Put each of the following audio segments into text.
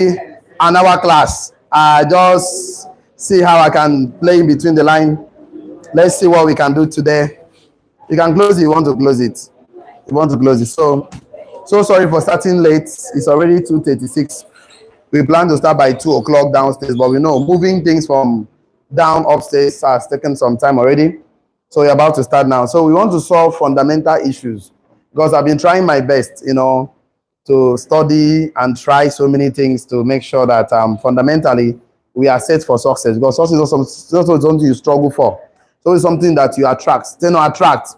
an hour class. Just see how I can play in between the line. Let's see what we can do today. You can close it. You want to close it. You want to close it. So sorry for starting late. It's already 2:36. We plan to start by 2 o'clock downstairs, but we know moving things from down upstairs has taken some time already. So we're about to start now. So we want to solve fundamental issues because I've been trying my best, to study and try so many things to make sure that fundamentally we are set for success. Because success is also something you struggle for. So it's something that you attract. Attract.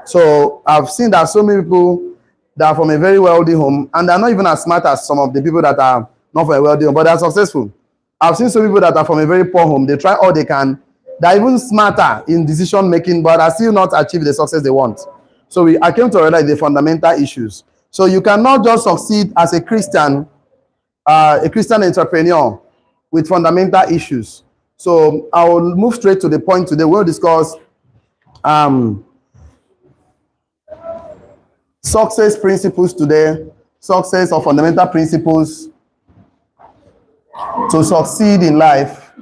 So I've seen that so many people that are from a very wealthy home, and they're not even as smart as some of the people that are not from a wealthy home, but they're successful. I've seen some people that are from a very poor home. They try all they can. They're even smarter in decision making, but are still not achieve the success they want. So I came to realize the fundamental issues. So you cannot just succeed as a Christian entrepreneur with fundamental issues. So I will move straight to the point today. We'll discuss success principles today. Success or fundamental principles to succeed in life.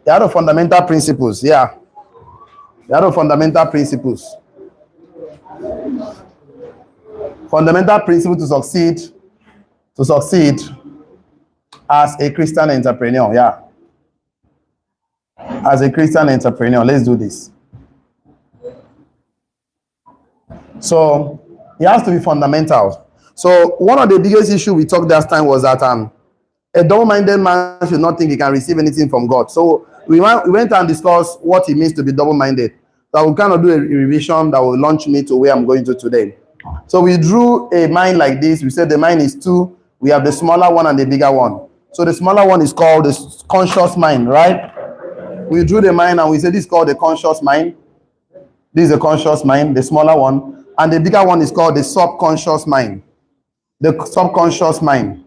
There are fundamental principles. Yeah. There are fundamental principles. Fundamental principle to succeed as a Christian entrepreneur. Yeah. As a Christian entrepreneur, let's do this. So it has to be fundamental. So one of the biggest issues we talked last time was that a double-minded man should not think he can receive anything from God. So we went and discussed what it means to be double-minded. So we'll kind of do a revision that will launch me to where I'm going to today. So we drew a mind like this. We said the mind is two. We have the smaller one and the bigger one. So the smaller one is called the conscious mind, right? We drew the mind and we said this is called the conscious mind. This is the conscious mind, the smaller one. And the bigger one is called the subconscious mind. The subconscious mind.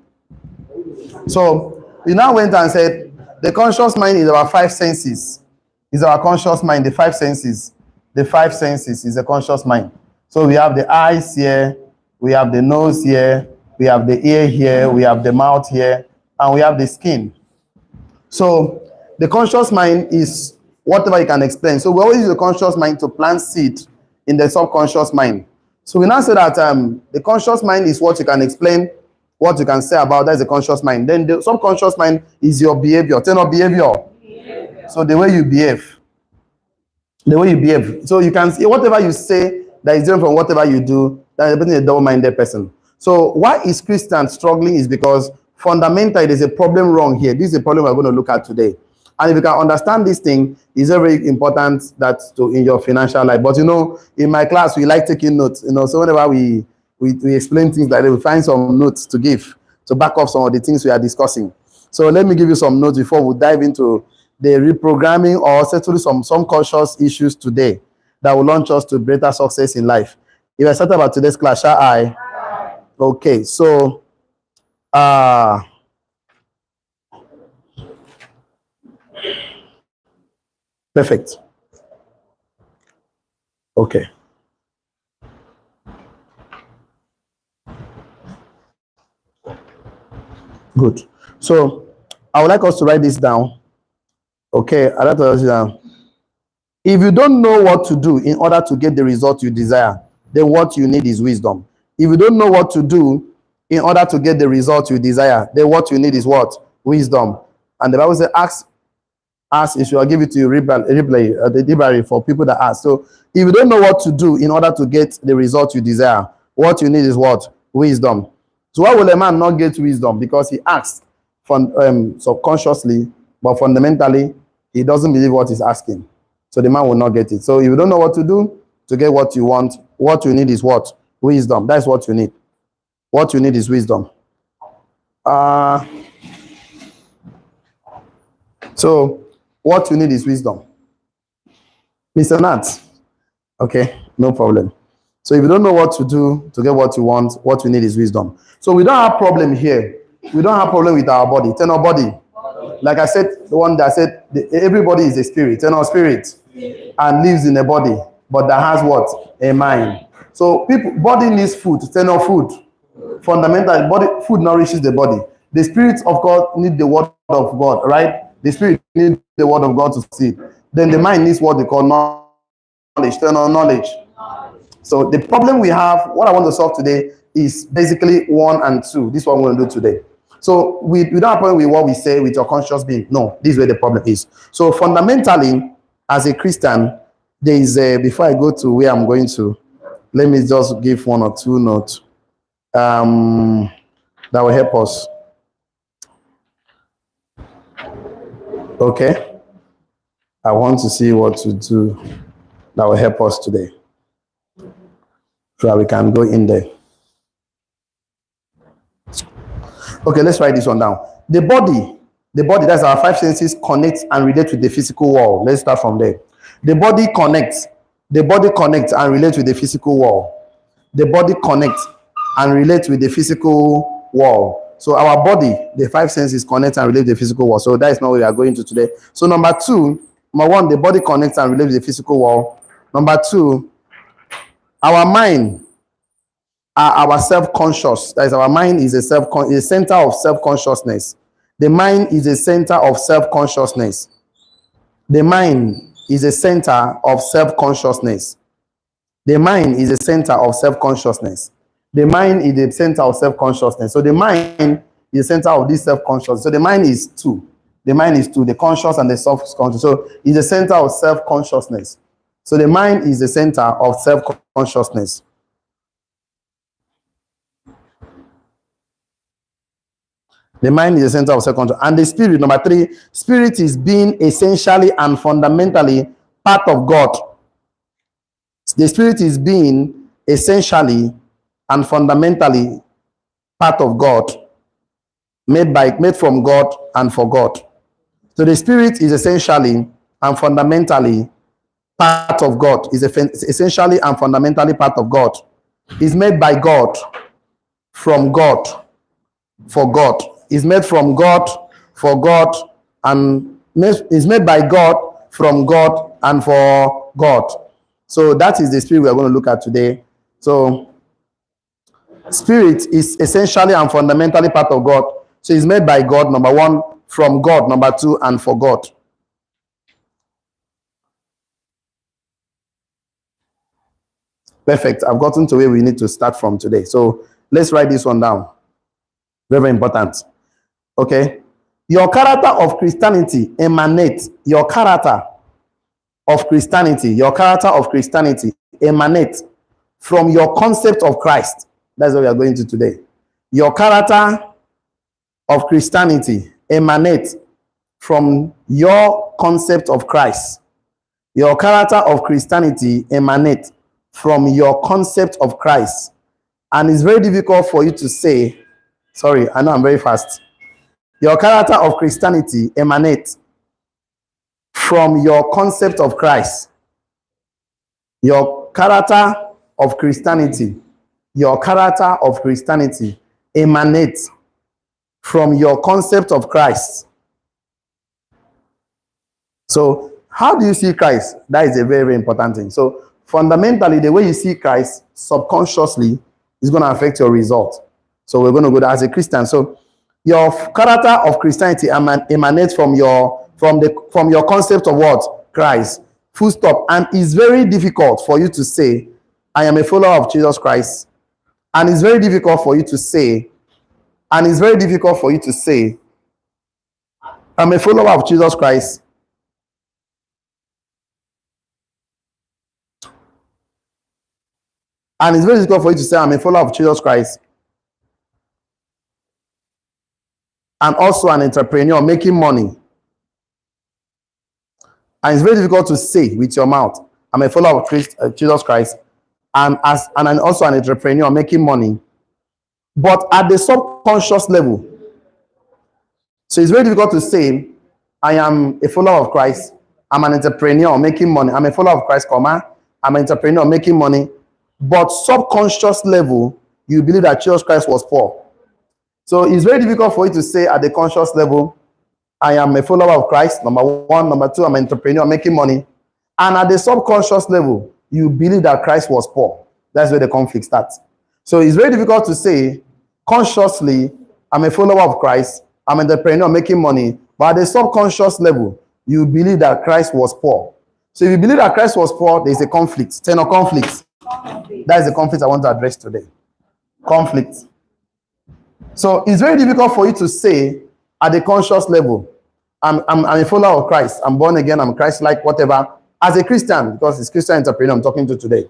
So we now went and said the conscious mind is our five senses. Is our conscious mind, the five senses. The five senses is the conscious mind. So we have the eyes here, we have the nose here, we have the ear here, we have the mouth here, and we have the skin. So the conscious mind is whatever you can explain. So we always use the conscious mind to plant seed in the subconscious mind. So we now say that the conscious mind is what you can explain, what you can say about. That's the conscious mind. Then the subconscious mind is your behavior. Turn on behavior. So the way you behave. The way you behave. So you can see whatever you say that is different from whatever you do, that is a double-minded person. So why is Christian struggling is because fundamentally there's a problem wrong here. This is a problem we're going to look at today. And if you can understand this thing, it's very important that in your financial life. But in my class, we like taking notes. So whenever we explain things like that, we find some notes to give to back up some of the things we are discussing. So let me give you some notes before we dive into the reprogramming or settle some conscious issues today that will launch us to greater success in life. If I start about today's class, shall I? Okay, so perfect. Okay. Good. So I would like us to write this down. Okay, I'd like to write this down. If you don't know what to do in order to get the result you desire, then what you need is wisdom. If you don't know what to do in order to get the result you desire, then what you need is what? Wisdom. And the Bible says, ask, it shall give it to you, library for people that ask. So if you don't know what to do in order to get the result you desire, what you need is what? Wisdom. So why will a man not get wisdom? Because he asks subconsciously, but fundamentally, he doesn't believe what he's asking. So the man will not get it. So if you don't know what to do to get what you want, what you need is what? Wisdom. That's what you need. What you need is wisdom. So what you need is wisdom. Mr. Nat. Okay, no problem. So if you don't know what to do to get what you want, what you need is wisdom. So we don't have problem here. We don't have problem with our body. Tell our body. Like I said, the one that said everybody is a spirit. Tell our spirit. And lives in a body, but that has what? A mind. So body needs food. Tell our food. Fundamentally, food nourishes the body. The Spirit of God needs the Word of God, right? The Spirit needs the Word of God to see. Then the mind needs what they call knowledge, external knowledge. So the problem we have, what I want to solve today, is basically 1 and 2. This is what I'm going to do today. So we don't have a problem with what we say with your conscious being. No, this is where the problem is. So fundamentally, as a Christian, there is before I go to where I'm going to, let me just give 1 or 2 notes that will help us. Okay, I want to see what to do that will help us today, so that we can go in there. Okay, let's write this one down. The body, that's our 5 senses, connects and relate with the physical world. Let's start from there. The body connects and relates with the physical world. The body connects and relates with the physical world. So our body, the 5 senses, connect and relate with the physical world. So that is not what we are going to today. So number 1, the body connects and relates with the physical world. Number 2, our mind are our self-conscious. That is, our mind is a center of self-consciousness. The mind is a center of self-consciousness. The mind is a center of self-consciousness. The mind is a center of self-consciousness. The mind is the center of self-consciousness. So the mind is the center of this self-consciousness. So the mind is 2. The mind is 2, the conscious and the self-conscious. So it's the center of self-consciousness. So the mind is the center of self-consciousness. The mind is the center of self-consciousness. And the spirit, number 3, spirit is being essentially and fundamentally part of God. The spirit is being essentially and fundamentally part of God, made from God and for God. So the spirit is essentially and fundamentally part of God. Is essentially and fundamentally part of God. Is made by God, from God, for God. Is made from God, for God, and is made by God, from God, and for God. So that is the spirit we are going to look at today. So spirit is essentially and fundamentally part of God. So it's made by God, number 1, from God, number 2, and for God. Perfect. I've gotten to where we need to start from today. So let's write this one down. Very, very important. Okay. Your character of Christianity emanates. Your character of Christianity emanates from your concept of Christ. That's what we are going to today. Your character of Christianity emanates from your concept of Christ. Your character of Christianity emanates from your concept of Christ. And it's very difficult for you to say, sorry, I know I'm very fast. Your character of Christianity emanates from your concept of Christ. Your character of Christianity emanates from your concept of Christ. So how do you see Christ? That is a very, very important thing. So fundamentally, the way you see Christ subconsciously is going to affect your result. So we're going to go there as a Christian. So your character of Christianity emanates from your concept of what? Christ. Full stop. And it's very difficult for you to say, I am a follower of Jesus Christ. And it's very difficult for you to say, I'm a follower of Jesus Christ. And it's very difficult for you to say, I'm a follower of Jesus Christ, and also an entrepreneur making money. And it's very difficult to say with your mouth, I'm a follower of Jesus Christ, and also an entrepreneur making money. But at the subconscious level, so it's very difficult to say, I am a follower of Christ, I'm an entrepreneur making money, I'm a follower of Christ, I'm an entrepreneur making money. But subconscious level, you believe that Jesus Christ was poor. So it's very difficult for you to say at the conscious level, I am a follower of Christ, number 1. Number 2, I'm an entrepreneur making money. And at the subconscious level, you believe that Christ was poor. That's where the conflict starts. So it's very difficult to say consciously, I'm a follower of Christ, I'm an entrepreneur making money, but at the subconscious level, you believe that Christ was poor. So if you believe that Christ was poor, there's a conflict. Ten or conflict. That is the conflict I want to address today. Conflict. So it's very difficult for you to say at the conscious level, I'm a follower of Christ, I'm born again, I'm Christ-like, whatever, as a Christian, because it's Christian entrepreneur I'm talking to today.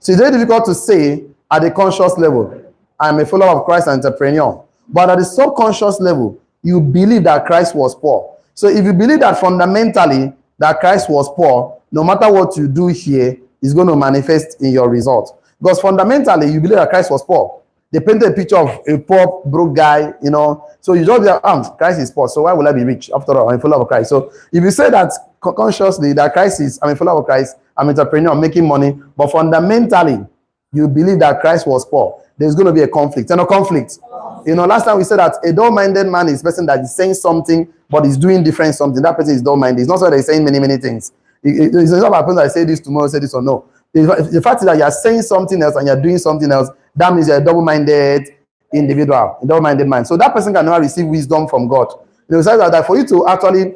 So it's very difficult to say at the conscious level, I'm a follower of Christ and entrepreneur. But at the subconscious level, you believe that Christ was poor. So if you believe that fundamentally that Christ was poor, no matter what you do here, is going to manifest in your result. Because fundamentally, you believe that Christ was poor. They painted a picture of a poor, broke guy, you know. So you just be, Christ is poor, so why will I be rich? After all, I'm a follower of Christ. So if you say that consciously, that Christ is, I'm a follower of Christ, I'm an entrepreneur, I'm making money, but fundamentally, you believe that Christ was poor, there's going to be a conflict. And a conflict. You know, last time we said that a dull-minded man is a person that is saying something, but is doing different something. That person is dull-minded. It's not so that he's saying many, many things. It's not about person that say this tomorrow, say this or no. The fact is that you're saying something else and you're doing something else, that means you're a double-minded individual, a double-minded mind. So that person can never receive wisdom from God. You know, that for you to actually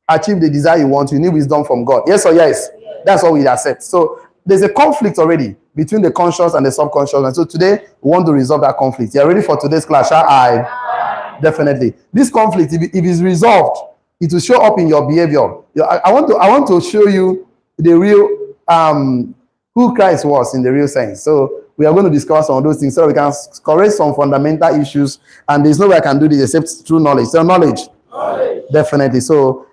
achieve the desire you want, you need wisdom from God. Yes or yes? That's what we accept. So there's a conflict already between the conscious and the subconscious. And so today, we want to resolve that conflict. You're ready for today's class, shall I? Definitely. This conflict, if it's resolved, it will show up in your behavior. I want to show you the real who Christ was in the real sense. So we are going to discuss some of those things so we can correct some fundamental issues. And there's no way I can do this except through knowledge. So knowledge. Definitely. So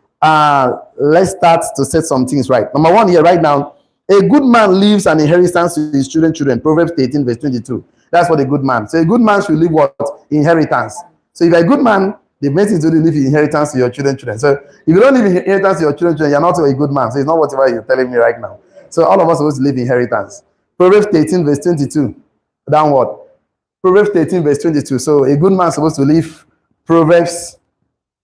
let's start to set some things right. Number one here, right now, a good man leaves an inheritance to his children. Proverbs 18, verse 22. That's what a good man. So a good man should leave what? Inheritance. So if you're a good man, the main thing is to leave inheritance to your children. So if you don't leave inheritance to your children, you're not a good man. So it's not whatever you're telling me right now. So all of us are supposed to leave inheritance. Proverbs 13, verse 22. Downward. Proverbs 13, verse 22. So a good man is supposed to leave Proverbs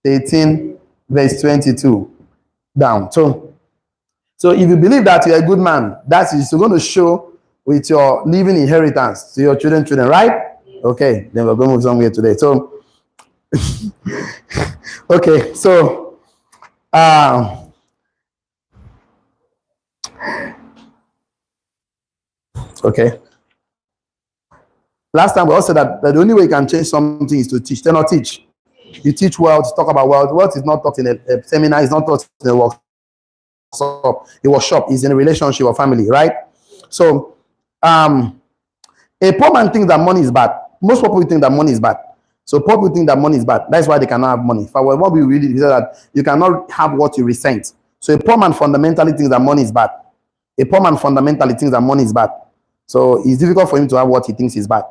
13, verse 22. Down. So if you believe that you're a good man, that is going to show with your leaving inheritance to your children, right? Okay, then we're going to move somewhere today. So, okay, so, okay. Last time we also said that the only way you can change something is to teach. Then not teach. You teach well, to talk about wealth. Wealth is not taught in a seminar, it's not taught in a workshop. A workshop is in a relationship or family, right? So, a poor man thinks that money is bad. Most people think that money is bad. So poor people think that money is bad. That's why they cannot have money. For what we read is that you cannot have what you resent. So a poor man fundamentally thinks that money is bad. A poor man fundamentally thinks that money is bad. So it's difficult for him to have what he thinks is bad.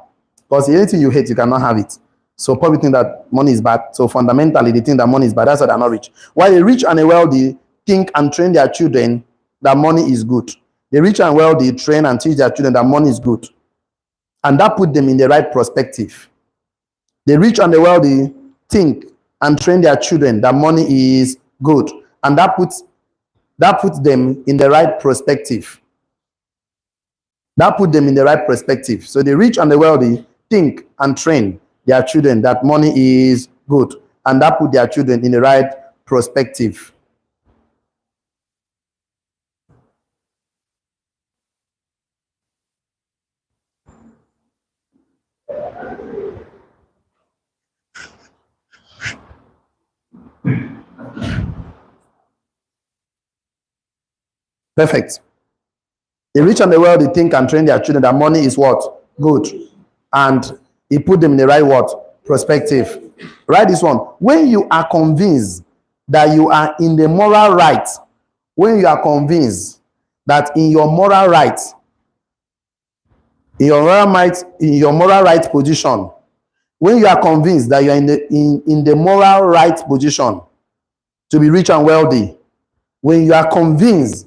Because anything you hate, you cannot have it. So poor people think that money is bad. So fundamentally, they think that money is bad. That's why they're not rich. While the rich and the wealthy think and train their children that money is good. The rich and wealthy train and teach their children that money is good. And that put them in the right perspective. The rich and the wealthy think and train their children that money is good. And that puts them in the right perspective. That put them in the right perspective. So the rich and the wealthy think and train their children that money is good. And that put their children in the right perspective. Perfect. The rich and the wealthy think and train their children that money is what? Good. And he put them in the right what? Perspective. Write this one. When you are convinced that you are in the moral right, when you are convinced that in your moral right, in your moral right position, when you are convinced that you are in the moral right position to be rich and wealthy, when you are convinced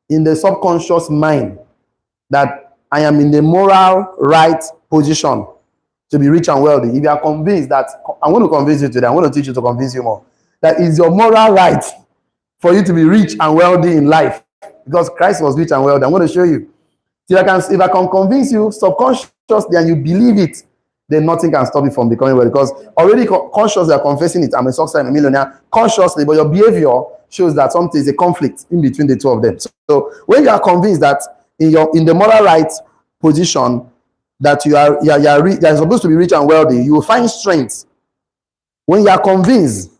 in the subconscious mind that I am in the moral right position to be rich and wealthy, if you are convinced that, I'm going to convince you today, I'm going to teach you to convince you more, that is your moral right for you to be rich and wealthy in life, because Christ was rich and wealthy. I'm going to show you. If I can convince you subconsciously and you believe it, then nothing can stop you from becoming wealthy. Because already consciously you're confessing it, I'm a success, I'm a millionaire, consciously, but your behavior shows that something is a conflict in between the two of them. So when you are convinced that in the moral right position, that you're supposed to be rich and wealthy, you will find strength. When you are convinced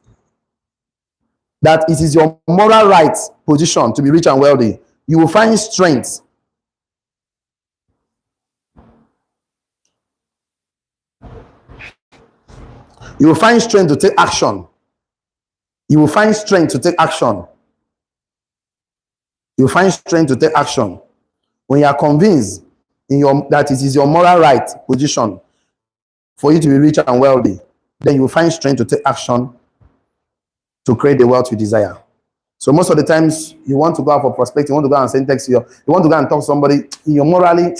that it is your moral right position to be rich and wealthy, you will find strength. You will find strength to take action. You will find strength to take action. You will find strength to take action. When you are convinced that it is your moral right position for you to be rich and wealthy, then you will find strength to take action to create the wealth you desire. So most of the times you want to go out for prospecting, you want to go and send text, you want to go and talk to somebody, you're morally,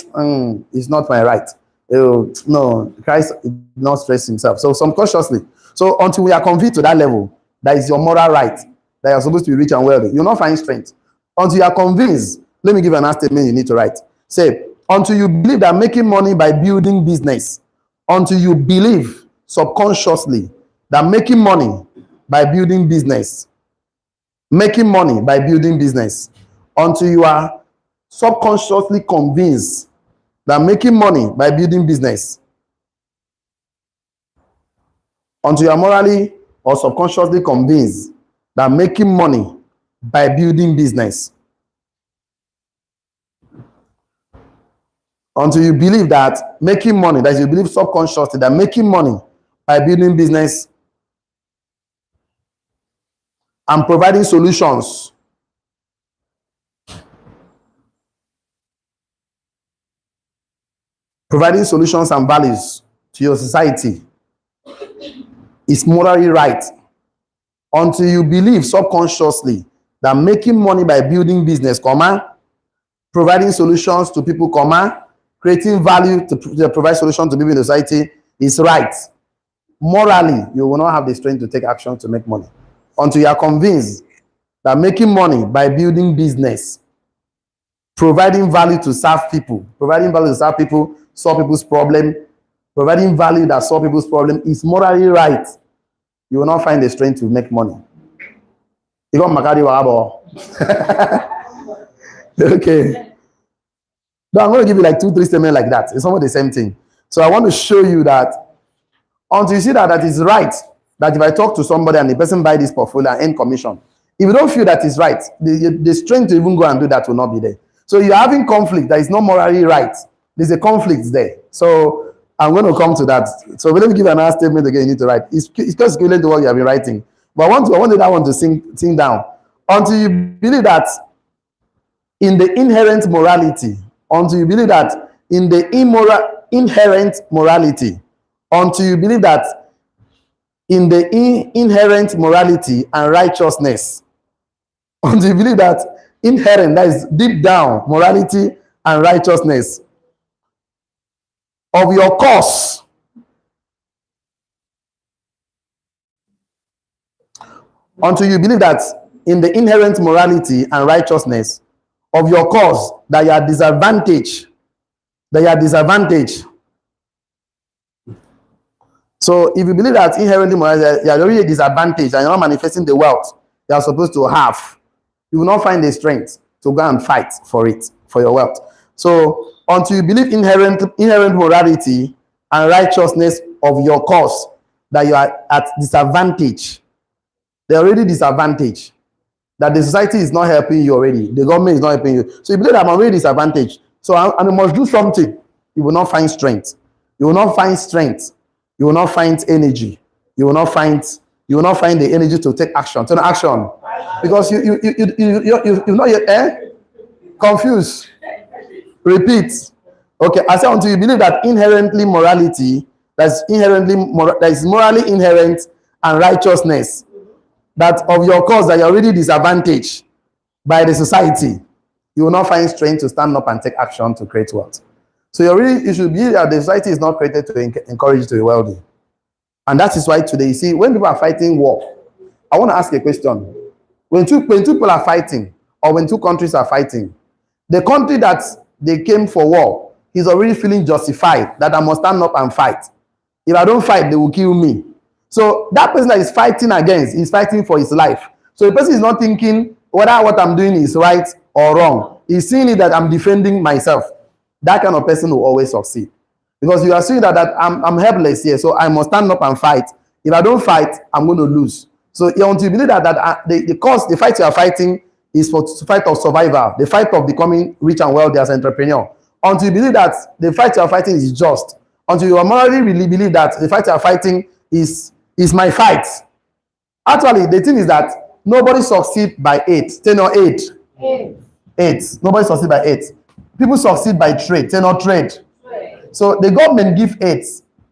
it's not my right. No, Christ did not stress himself. So subconsciously, so until we are convinced to that level, that is your moral right, that you're supposed to be rich and wealthy, you'll not find strength. Until you are convinced, let me give an statement you need to write. Say, until you believe that making money by building business, until you believe subconsciously that making money by building business, until you are subconsciously convinced that making money by building business, until you are morally or subconsciously convinced that making money by building business, until you believe that making money, that you believe subconsciously that making money by building business and providing solutions and values to your society is morally right, until you believe subconsciously that making money by building business, providing solutions to people, creating value to provide solutions to people in the society is right. Morally, you will not have the strength to take action to make money. Until you are convinced that making money by building business, providing value to serve people, solve people's problem, providing value that solve people's problem is morally right, you will not find the strength to make money. You got Makari Wahabo. Okay. Now I'm going to give you like 2-3 statements like that. It's almost the same thing. So I want to show you that until you see that is right, that if I talk to somebody and the person buy this portfolio and earn commission, if you don't feel that is right, the strength to even go and do that will not be there. So you're having conflict that is not morally right. There's a conflict there. So I'm going to come to that. So let me give you another statement again. You need to write. It's just equivalent to what you have been writing. But I wanted that one to sing down. Until you believe that in the inherent morality, until you believe that in the inherent morality, until you believe that in the inherent morality and righteousness, until you believe that inherent, that is deep down, morality and righteousness of your cause, until you believe that in the inherent morality and righteousness of your cause, that you are disadvantaged, So if you believe that inherently morality, you are already disadvantaged and you're not manifesting the wealth you are supposed to have, you will not find the strength to go and fight for it, for your wealth. So until you believe inherent morality and righteousness of your cause, that you are at disadvantage, they're already disadvantaged, that the society is not helping you already, the government is not helping you. So you believe that I'm already disadvantaged, so I must do something. You will not find strength. You will not find strength. You will not find energy. You will not find the energy to take action. Turn action, because you not yet confused. Repeat. Okay, I say until you believe that inherently morality, that is morally inherent, and righteousness, that of your cause that you're already disadvantaged by the society, you will not find strength to stand up and take action to create wealth. So you should believe that the society is not created to encourage you to be wealthy. And that is why today, you see, when people are fighting war, I want to ask a question. When two people are fighting, or when two countries are fighting, the country that they came for war is already feeling justified that I must stand up and fight. If I don't fight, they will kill me. So that person that is fighting against is fighting for his life. So the person is not thinking whether what I'm doing is right or wrong. He's seeing it that I'm defending myself. That kind of person will always succeed. Because you are seeing that I'm helpless here, so I must stand up and fight. If I don't fight, I'm going to lose. So until you believe that the fight you are fighting is for the fight of survival, the fight of becoming rich and wealthy as an entrepreneur. Until you believe that the fight you are fighting is just, until you morally really believe that the fight you are fighting is my fight. Actually, the thing is that nobody succeeds by 8. 10 or 8. 8. Nobody succeeds by 8. People succeed by trade. 10 or trade. So the government give 8.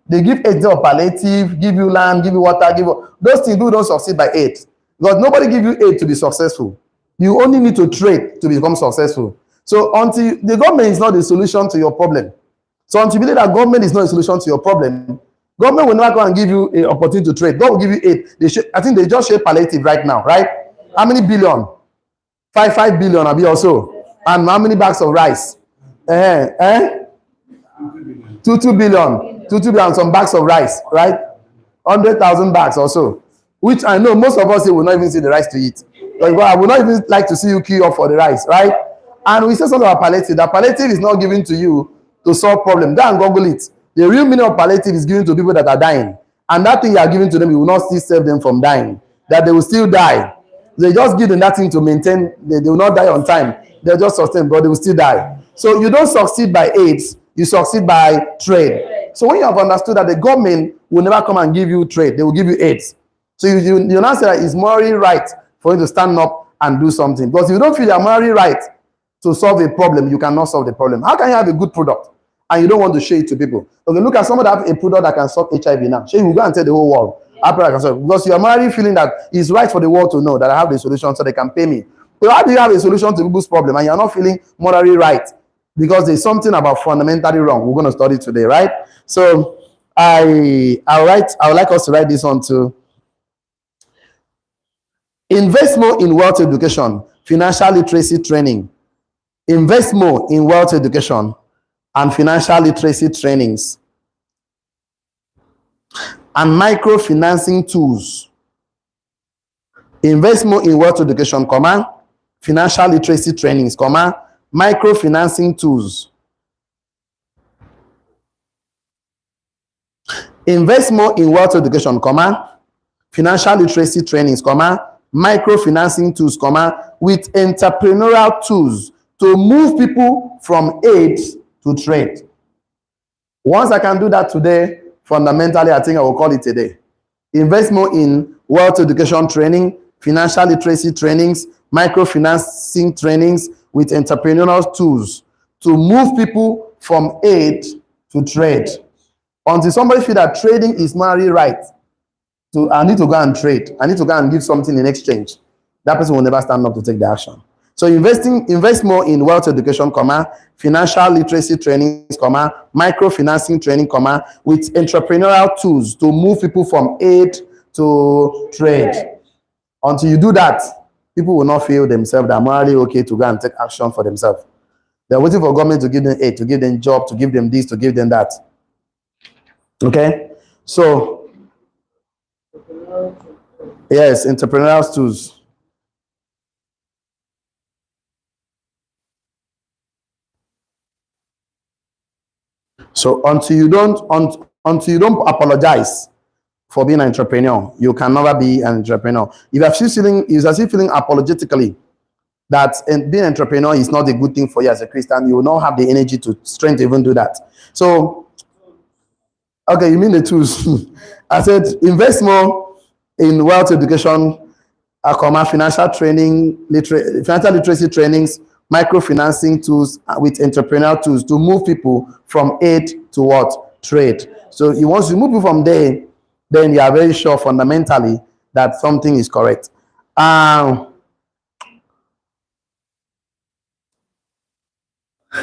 They give 8 of palliative, give you land, give you water, give you those things. People don't succeed by 8 because nobody give you 8 to be successful. You only need to trade to become successful. So until the government is not the solution to your problem, so until you believe that government is not a solution to your problem, government will never go and give you an opportunity to trade. God will give you 8. I think they just share palliative right now, right? How many billion? 5 billion, Abi also. And how many bags of rice? 2 billion. 2 billion, some bags of rice, right? 100,000 bags or so. Which I know most of us here will not even see the rice to eat. Like, well, I would not even like to see you queue up for the rice, right? And we say something about palliative. That palliative is not given to you to solve problem. Go and Google it. The real meaning of palliative is given to people that are dying. And that thing you are giving to them, you will not still save them from dying. That they will still die. They just give them that thing to maintain. They will not die on time. They'll just sustain, but they will still die. So you don't succeed by AIDS. You succeed by trade. So when you have understood that the government will never come and give you trade, they will give you AIDS. So you now say that it's morally right for you to stand up and do something. Because if you don't feel you're morally right to solve a problem, you cannot solve the problem. How can you have a good product and you don't want to share it to people? Okay, look at someone that have a product that can solve HIV now. Shey, you will go and tell the whole world. Because you are morally feeling that it's right for the world to know that I have the solution so they can pay me. So how do you have a solution to people's problem and you're not feeling morally right? Because there's something about fundamentally wrong. We're going to study today, right? So I would like us to write this on too. Invest more in wealth education, financial literacy training. Invest more in wealth education and financial literacy trainings. And microfinancing tools. Invest more in wealth education, financial literacy trainings, microfinancing tools. Invest more in wealth education, financial literacy trainings, microfinancing tools, with entrepreneurial tools to move people from aid to trade. Once I can do that today, fundamentally, I think I will call it a day. Invest more in wealth education training, financial literacy trainings, microfinancing trainings with entrepreneurial tools to move people from aid to trade. Until somebody feels that trading is morally right, I need to go and trade. I need to go and give something in exchange. That person will never stand up to take the action. So invest more in wealth education, financial literacy trainings, microfinancing training, with entrepreneurial tools to move people from aid to trade. Until you do that, people will not feel themselves that are morally okay to go and take action for themselves. They're waiting for government to give them aid, to give them job, to give them this, to give them that. Okay? So, yes, entrepreneurial tools. So until you don't apologize for being an entrepreneur, you can never be an entrepreneur. If you're still feeling apologetically that being an entrepreneur is not a good thing for you as a Christian, you will not have the energy to strength to even do that. So, okay, you mean the tools? I said invest more in wealth education, financial training, financial literacy trainings, microfinancing tools with entrepreneurial tools to move people from aid to what? Trade. So once you move people from there, then you are very sure fundamentally that something is correct.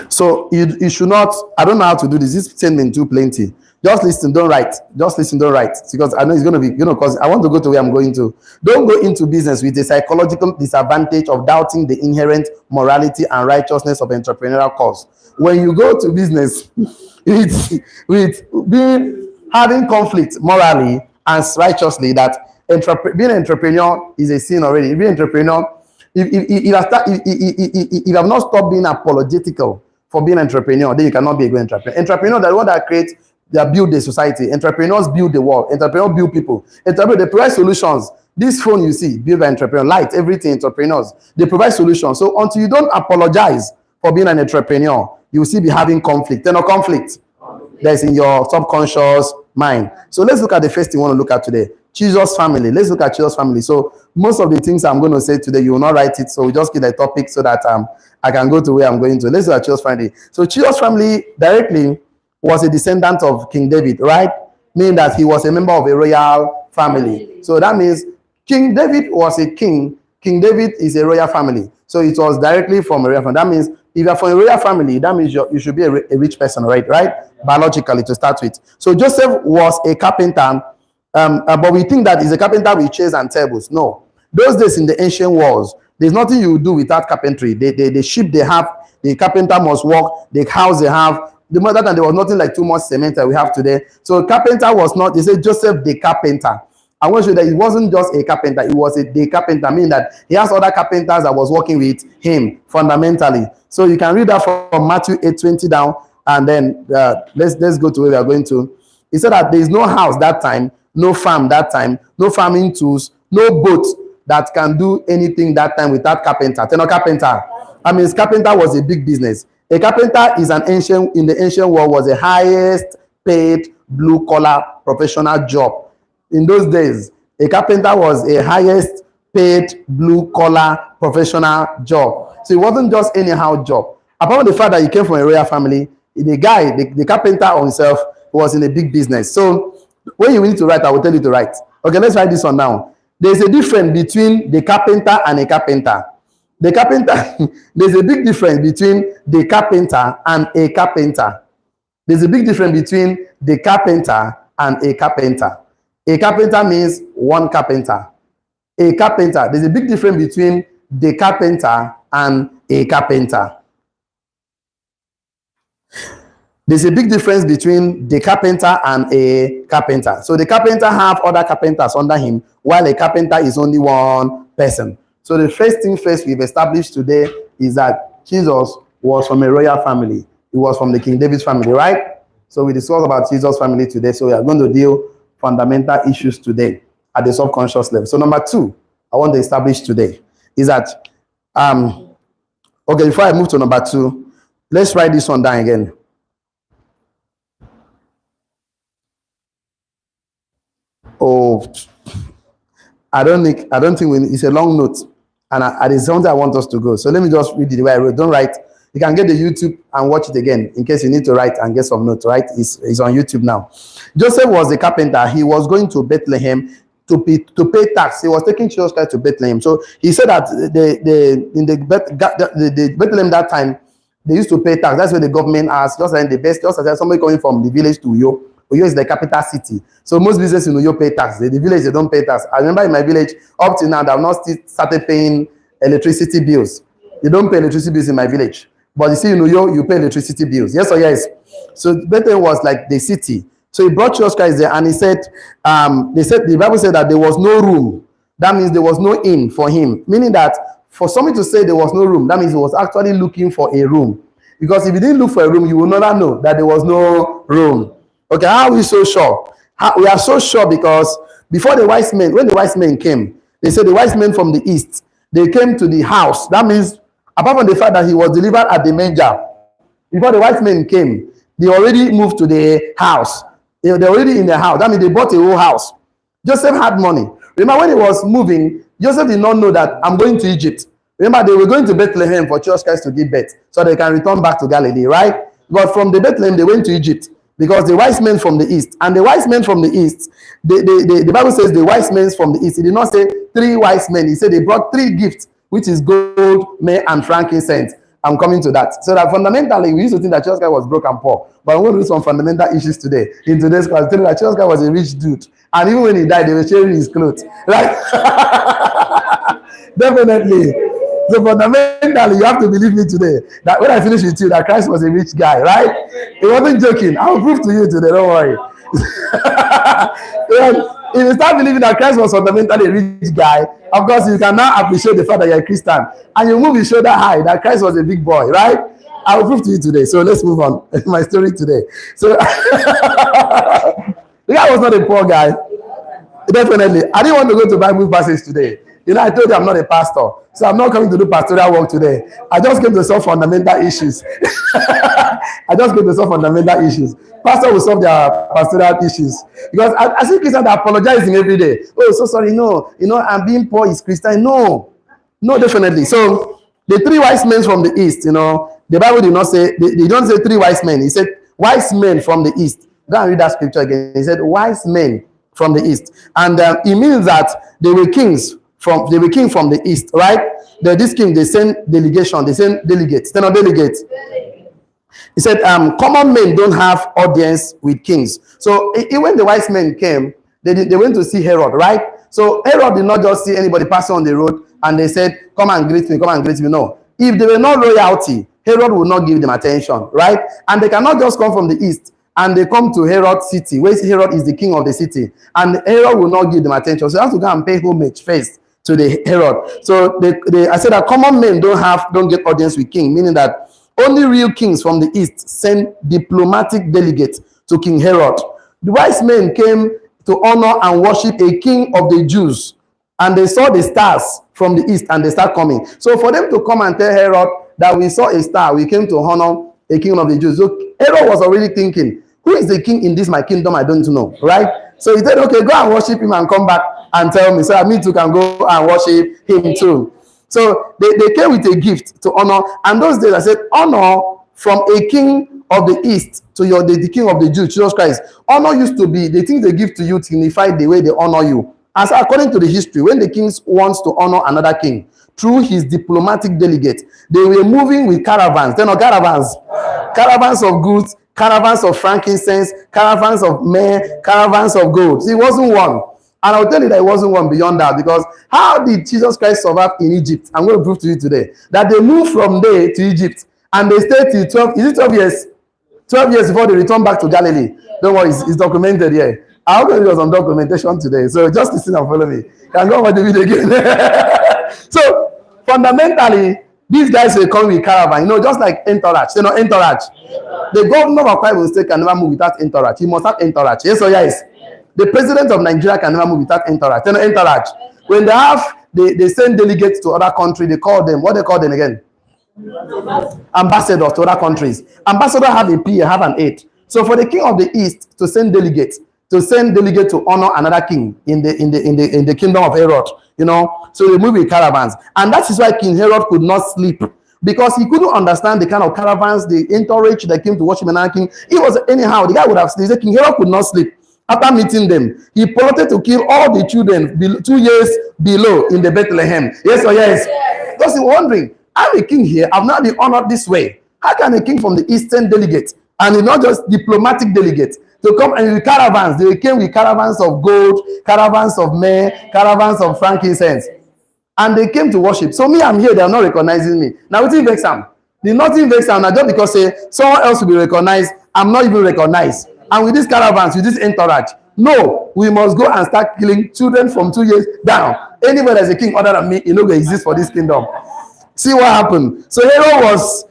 So you should not, I don't know how to do this. This statement too plenty. Just listen, don't write. Just listen, don't write. Because I know it's going to be, cause I want to go to where I'm going to. Don't go into business with the psychological disadvantage of doubting the inherent morality and righteousness of entrepreneurial cause. When you go to business with being having conflict morally and righteously, that being an entrepreneur is a sin already. Being an entrepreneur, if you have not stopped being apologetical for being an entrepreneur, then you cannot be a good entrepreneur. Entrepreneur, the one that creates, they build the society. Entrepreneurs build the world. Entrepreneurs build people. Entrepreneurs, they provide solutions. This phone you see, built by entrepreneur, light, everything, entrepreneurs, they provide solutions. So until you don't apologize for being an entrepreneur, you will still be having conflict. There's no conflict that's in your subconscious mind. So let's look at the first thing we want to look at today. Jesus family. Let's look at Jesus family. So most of the things I'm going to say today, you will not write it. So we just get the topic so that I can go to where I'm going to. Let's look at Jesus family. So Jesus family directly was a descendant of King David, right? Meaning that he was a member of a royal family. So that means King David was a king. King David is a royal family. So it was directly from a royal family. That means if you're from a royal family, that means you should be a rich person, right? Biologically, to start with. So Joseph was a carpenter, but we think that he's a carpenter with chairs and tables. No. Those days in the ancient wars, there's nothing you do without carpentry. The ship they have, the carpenter must work, the house they have. The mother time there was nothing like too much cement that we have today. So carpenter was not, they say Joseph the carpenter. I want to show that he wasn't just a carpenter, he was the carpenter, meaning that he has other carpenters that was working with him fundamentally. So you can read that from Matthew 8:20 down, and then let's go to where we are going to. He said that there is no house that time, no farm that time, no farming tools, no boat that can do anything that time without carpenter. Tell no carpenter. I mean, carpenter was a big business. A carpenter is in the ancient world was the highest paid blue collar professional job. In those days, a carpenter was a highest paid blue collar professional job. So it wasn't just anyhow job. Apart from the fact that he came from a royal family, the carpenter himself was in a big business. So when you need to write, I will tell you to write. Okay, let's write this one down. There's a difference between the carpenter and a carpenter. The carpenter, there's a big difference between the carpenter and a carpenter. There's a big difference between the carpenter and a carpenter. A carpenter means one carpenter. A carpenter, there's a big difference between the carpenter and a carpenter. There's a big difference between the carpenter and a carpenter. So the carpenter have other carpenters under him, while a carpenter is only one person. So the first thing first we've established today is that Jesus was from a royal family. He was from the King David's family, right? So we discussed about Jesus' family today. So we are going to deal fundamental issues today at the subconscious level. So number two, I want to establish today is that, okay, before I move to number two, let's write this one down again. Oh, I don't think it's a long note, and it's something I want us to go. So let me just read it the way I wrote. Don't write. You can get the YouTube and watch it again in case you need to write and get some notes, right? It's on YouTube now. Joseph was a carpenter. He was going to Bethlehem to pay tax. He was taking Jesus Christ to Bethlehem. So he said that the Bethlehem that time, they used to pay tax. That's where the government asked, just like somebody coming from the village to Uyo. Uyo is the capital city. So most businesses in Uyo pay tax. The village, they don't pay tax. I remember in my village, up to now, they have not started paying electricity bills. They don't pay electricity bills in my village. But you see, in Uyo, you pay electricity bills. Yes or yes? So Bethlehem was like the city. So he brought Jesus Christ there, and he said, the Bible said that there was no room. That means there was no inn for him. Meaning that for somebody to say there was no room, that means he was actually looking for a room. Because if he didn't look for a room, you will never know that there was no room. Okay, how are we so sure? We are so sure because before the wise men, when the wise men came, they said the wise men from the east, they came to the house. That means, apart from the fact that he was delivered at the manger, before the wise men came, they already moved to the house. They're already in the house. That means they bought a whole house. Joseph had money. Remember when he was moving, Joseph did not know that I'm going to Egypt. Remember, they were going to Bethlehem for Jesus Christ to give birth so they can return back to Galilee, right? But from the Bethlehem, they went to Egypt because the wise men from the east. And the wise men from the east, the Bible says the wise men from the east. It did not say 3 wise men. He said they brought 3 gifts, which is gold, myrrh, and frankincense. I'm coming to that. So that fundamentally, we used to think that Jesus Christ was broke and poor. But I'm going to do some fundamental issues today. In today's class, telling that Jesus Christ was a rich dude. And even when he died, they were sharing his clothes. Right? Definitely. So fundamentally, you have to believe me today that when I finish with you, that Christ was a rich guy, right? He wasn't joking. I'll prove to you today, don't worry. If you start believing that Christ was fundamentally a rich guy, of course you can now appreciate the fact that you're a Christian, and you move your shoulder high that Christ was a big boy, right? I will prove to you today. So let's move on. My story today. So the guy was not a poor guy. Definitely. I didn't want to go to Bible passage today. You know, I told you I'm not a pastor. So I'm not coming to do pastoral work today. I just came to solve fundamental issues. I just came to solve fundamental issues. Pastor will solve their pastoral issues. Because I see Christians are apologizing every day. Oh, so sorry. No, I'm being poor is Christian. No, definitely. So the three wise men from the east, the Bible did not say, they don't say three wise men. He said wise men from the east. Go and read that scripture again. He said wise men from the east. And it means that they were king from the east, right? This king, they send delegation, they send delegates. They're not delegates. He said, common men don't have audience with kings. So when the wise men came, they went to see Herod, right? So Herod did not just see anybody passing on the road and they said, come and greet me, come and greet me. No. If they were not royalty, Herod would not give them attention, right? And they cannot just come from the east and they come to Herod's city, where Herod is the king of the city, and Herod will not give them attention. So they have to go and pay homage first to the Herod. So I said that common men don't get audience with king, meaning that only real kings from the east send diplomatic delegates to King Herod. The wise men came to honor and worship a king of the Jews, and they saw the stars from the east and they start coming. So for them to come and tell Herod that we saw a star, we came to honor a king of the Jews. So Herod was already thinking, who is the king in this my kingdom? I don't know, right? So he said, okay, go and worship him and come back and tell me. So me too can go and worship him too. So they came with a gift to honor. And those days I said, honor from a king of the east to the king of the Jews, Jesus Christ. Honor used to be the things they give to you signify the way they honor you. As according to the history, when the king wants to honor another king through his diplomatic delegate, they were moving with caravans. They're not caravans. Caravans of goods, caravans of frankincense, caravans of myrrh, caravans of gold. It wasn't one. And I'll tell you that it wasn't one beyond that, because how did Jesus Christ survive in Egypt? I'm going to prove to you today that they moved from there to Egypt and they stayed till 12, is it 12 years? 12 years before they returned back to Galilee. Don't worry, it's documented here. I hope there was some documentation today. So just listen and follow me. Can go over the video again. So fundamentally, these guys will come with caravan, just like entourage. Entourage. The governor of Akwa State can never move without entourage. He must have entourage. Yes or yes? The president of Nigeria can never move without entourage. Entourage. When they send delegates to other countries, they call them, what they call them again? Ambassadors to other countries. Ambassadors have a P, have an 8. So for the king of the east to send delegates to honor another king in the kingdom of Herod, so they move with caravans. And that is why King Herod could not sleep, because he couldn't understand the kind of caravans, the entourage that came to worship another king. It was anyhow, the guy would have slept. King Herod could not sleep. After meeting them, he plotted to kill all the children 2 years below in the Bethlehem. Yes or yes? Because he was wondering, I'm a king here, I've not been honored this way. How can a king from the eastern delegate, and not just diplomatic delegate, to come and with caravans? They came with caravans of gold, caravans of myrrh, caravans of frankincense. And they came to worship. So me, I'm here, they are not recognizing me. Now, what vex them? The nothing vex them, just because someone else will be recognized, I'm not even recognized. And with these caravans, with this entourage, no, we must go and start killing children from 2 years down. Anybody that's a king other than me, will exist for this kingdom. See what happened. So Herod was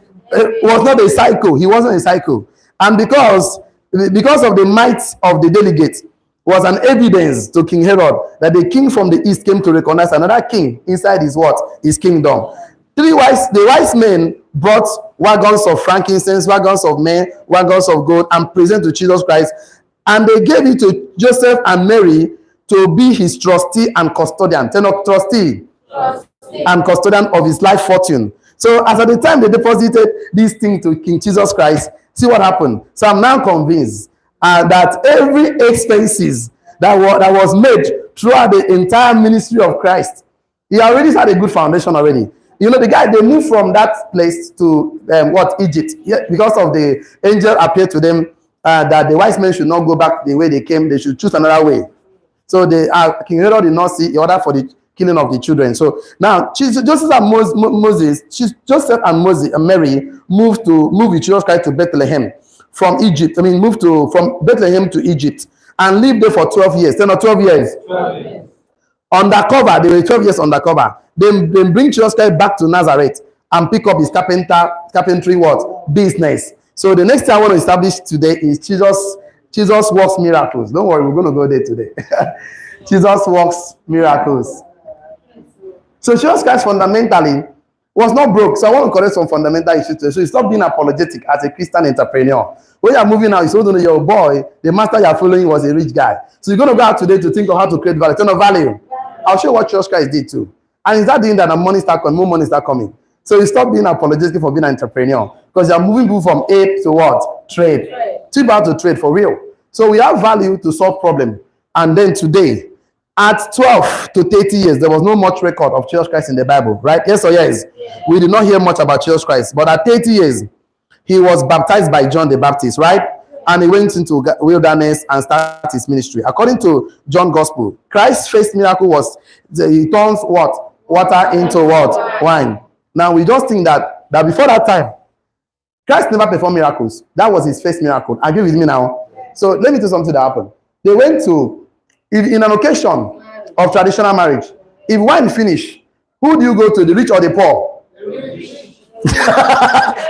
not a psycho. He wasn't a psycho. And because of the might of the delegate, was an evidence to King Herod that the king from the east came to recognize another king inside his kingdom. The wise men brought wagons of frankincense, wagons of myrrh, wagons of gold, and present to Jesus Christ. And they gave it to Joseph and Mary to be his trustee and custodian. Trustee and custodian of his life fortune. So as at the time they deposited this thing to King Jesus Christ, see what happened. So I'm now convinced that every expenses that was made throughout the entire ministry of Christ, he already had a good foundation already. The guy, they moved from that place to Egypt, because of the angel appeared to them that the wise men should not go back the way they came, they should choose another way. So King Herod did not see the order for the killing of the children. So now Joseph and Mary moved with Jesus Christ to Bethlehem from Egypt. Moved from Bethlehem to Egypt and lived there for 12 years. 10 or 12 years. 12 years. Undercover, they were 12 years undercover. Then bring Jesus Christ back to Nazareth and pick up his carpentry what? Business. So the next thing I want to establish today is Jesus works miracles. Don't worry, we're going to go there today. Jesus works miracles. So Jesus Christ fundamentally was not broke. So I want to correct some fundamental issues today. So you stop being apologetic as a Christian entrepreneur. When you're moving out, you still don't know your boy, the master you're following was a rich guy. So you're going to go out today to think of how to create value. Turn of value. I'll show you what Jesus Christ did too. And is that doing that money start coming, more money start coming. So you stop being apologetic for being an entrepreneur. Because you're moving people from A to what? Trade. Too bad to trade for real. So we have value to solve problem. And then today, at 12 to 30 years, there was no much record of Jesus Christ in the Bible, right? Yes or yes? Yeah. We did not hear much about Jesus Christ. But at 30 years, he was baptized by John the Baptist, right? And he went into wilderness and started his ministry. According to John's Gospel, Christ's first miracle was he turns what? Water into what? Wine. Now we just think that before that time, Christ never performed miracles. That was his first miracle. Agree with me now? So let me tell you something that happened. They went to, in an occasion of traditional marriage, if wine finish, who do you go to, the rich or the poor?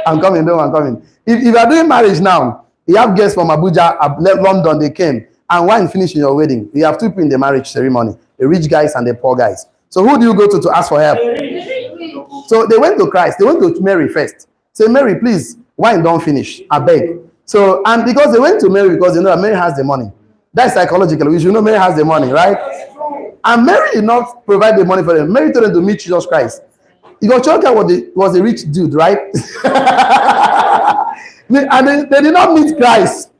I'm coming. If you are doing marriage now, you have guests from Abuja, London, they came, and wine finish in your wedding. You have two people in the marriage ceremony, the rich guys and the poor guys. So who do you go to ask for help? So they went to Christ. They went to Mary first. Say, Mary, please, wine don't finish. I beg. So, and because they went to Mary because they know that Mary has the money. That's psychological. We should know Mary has the money, right? And Mary did not provide the money for them. Mary told them to meet Jesus Christ. Because Choka was a rich dude, right? And they did not meet Christ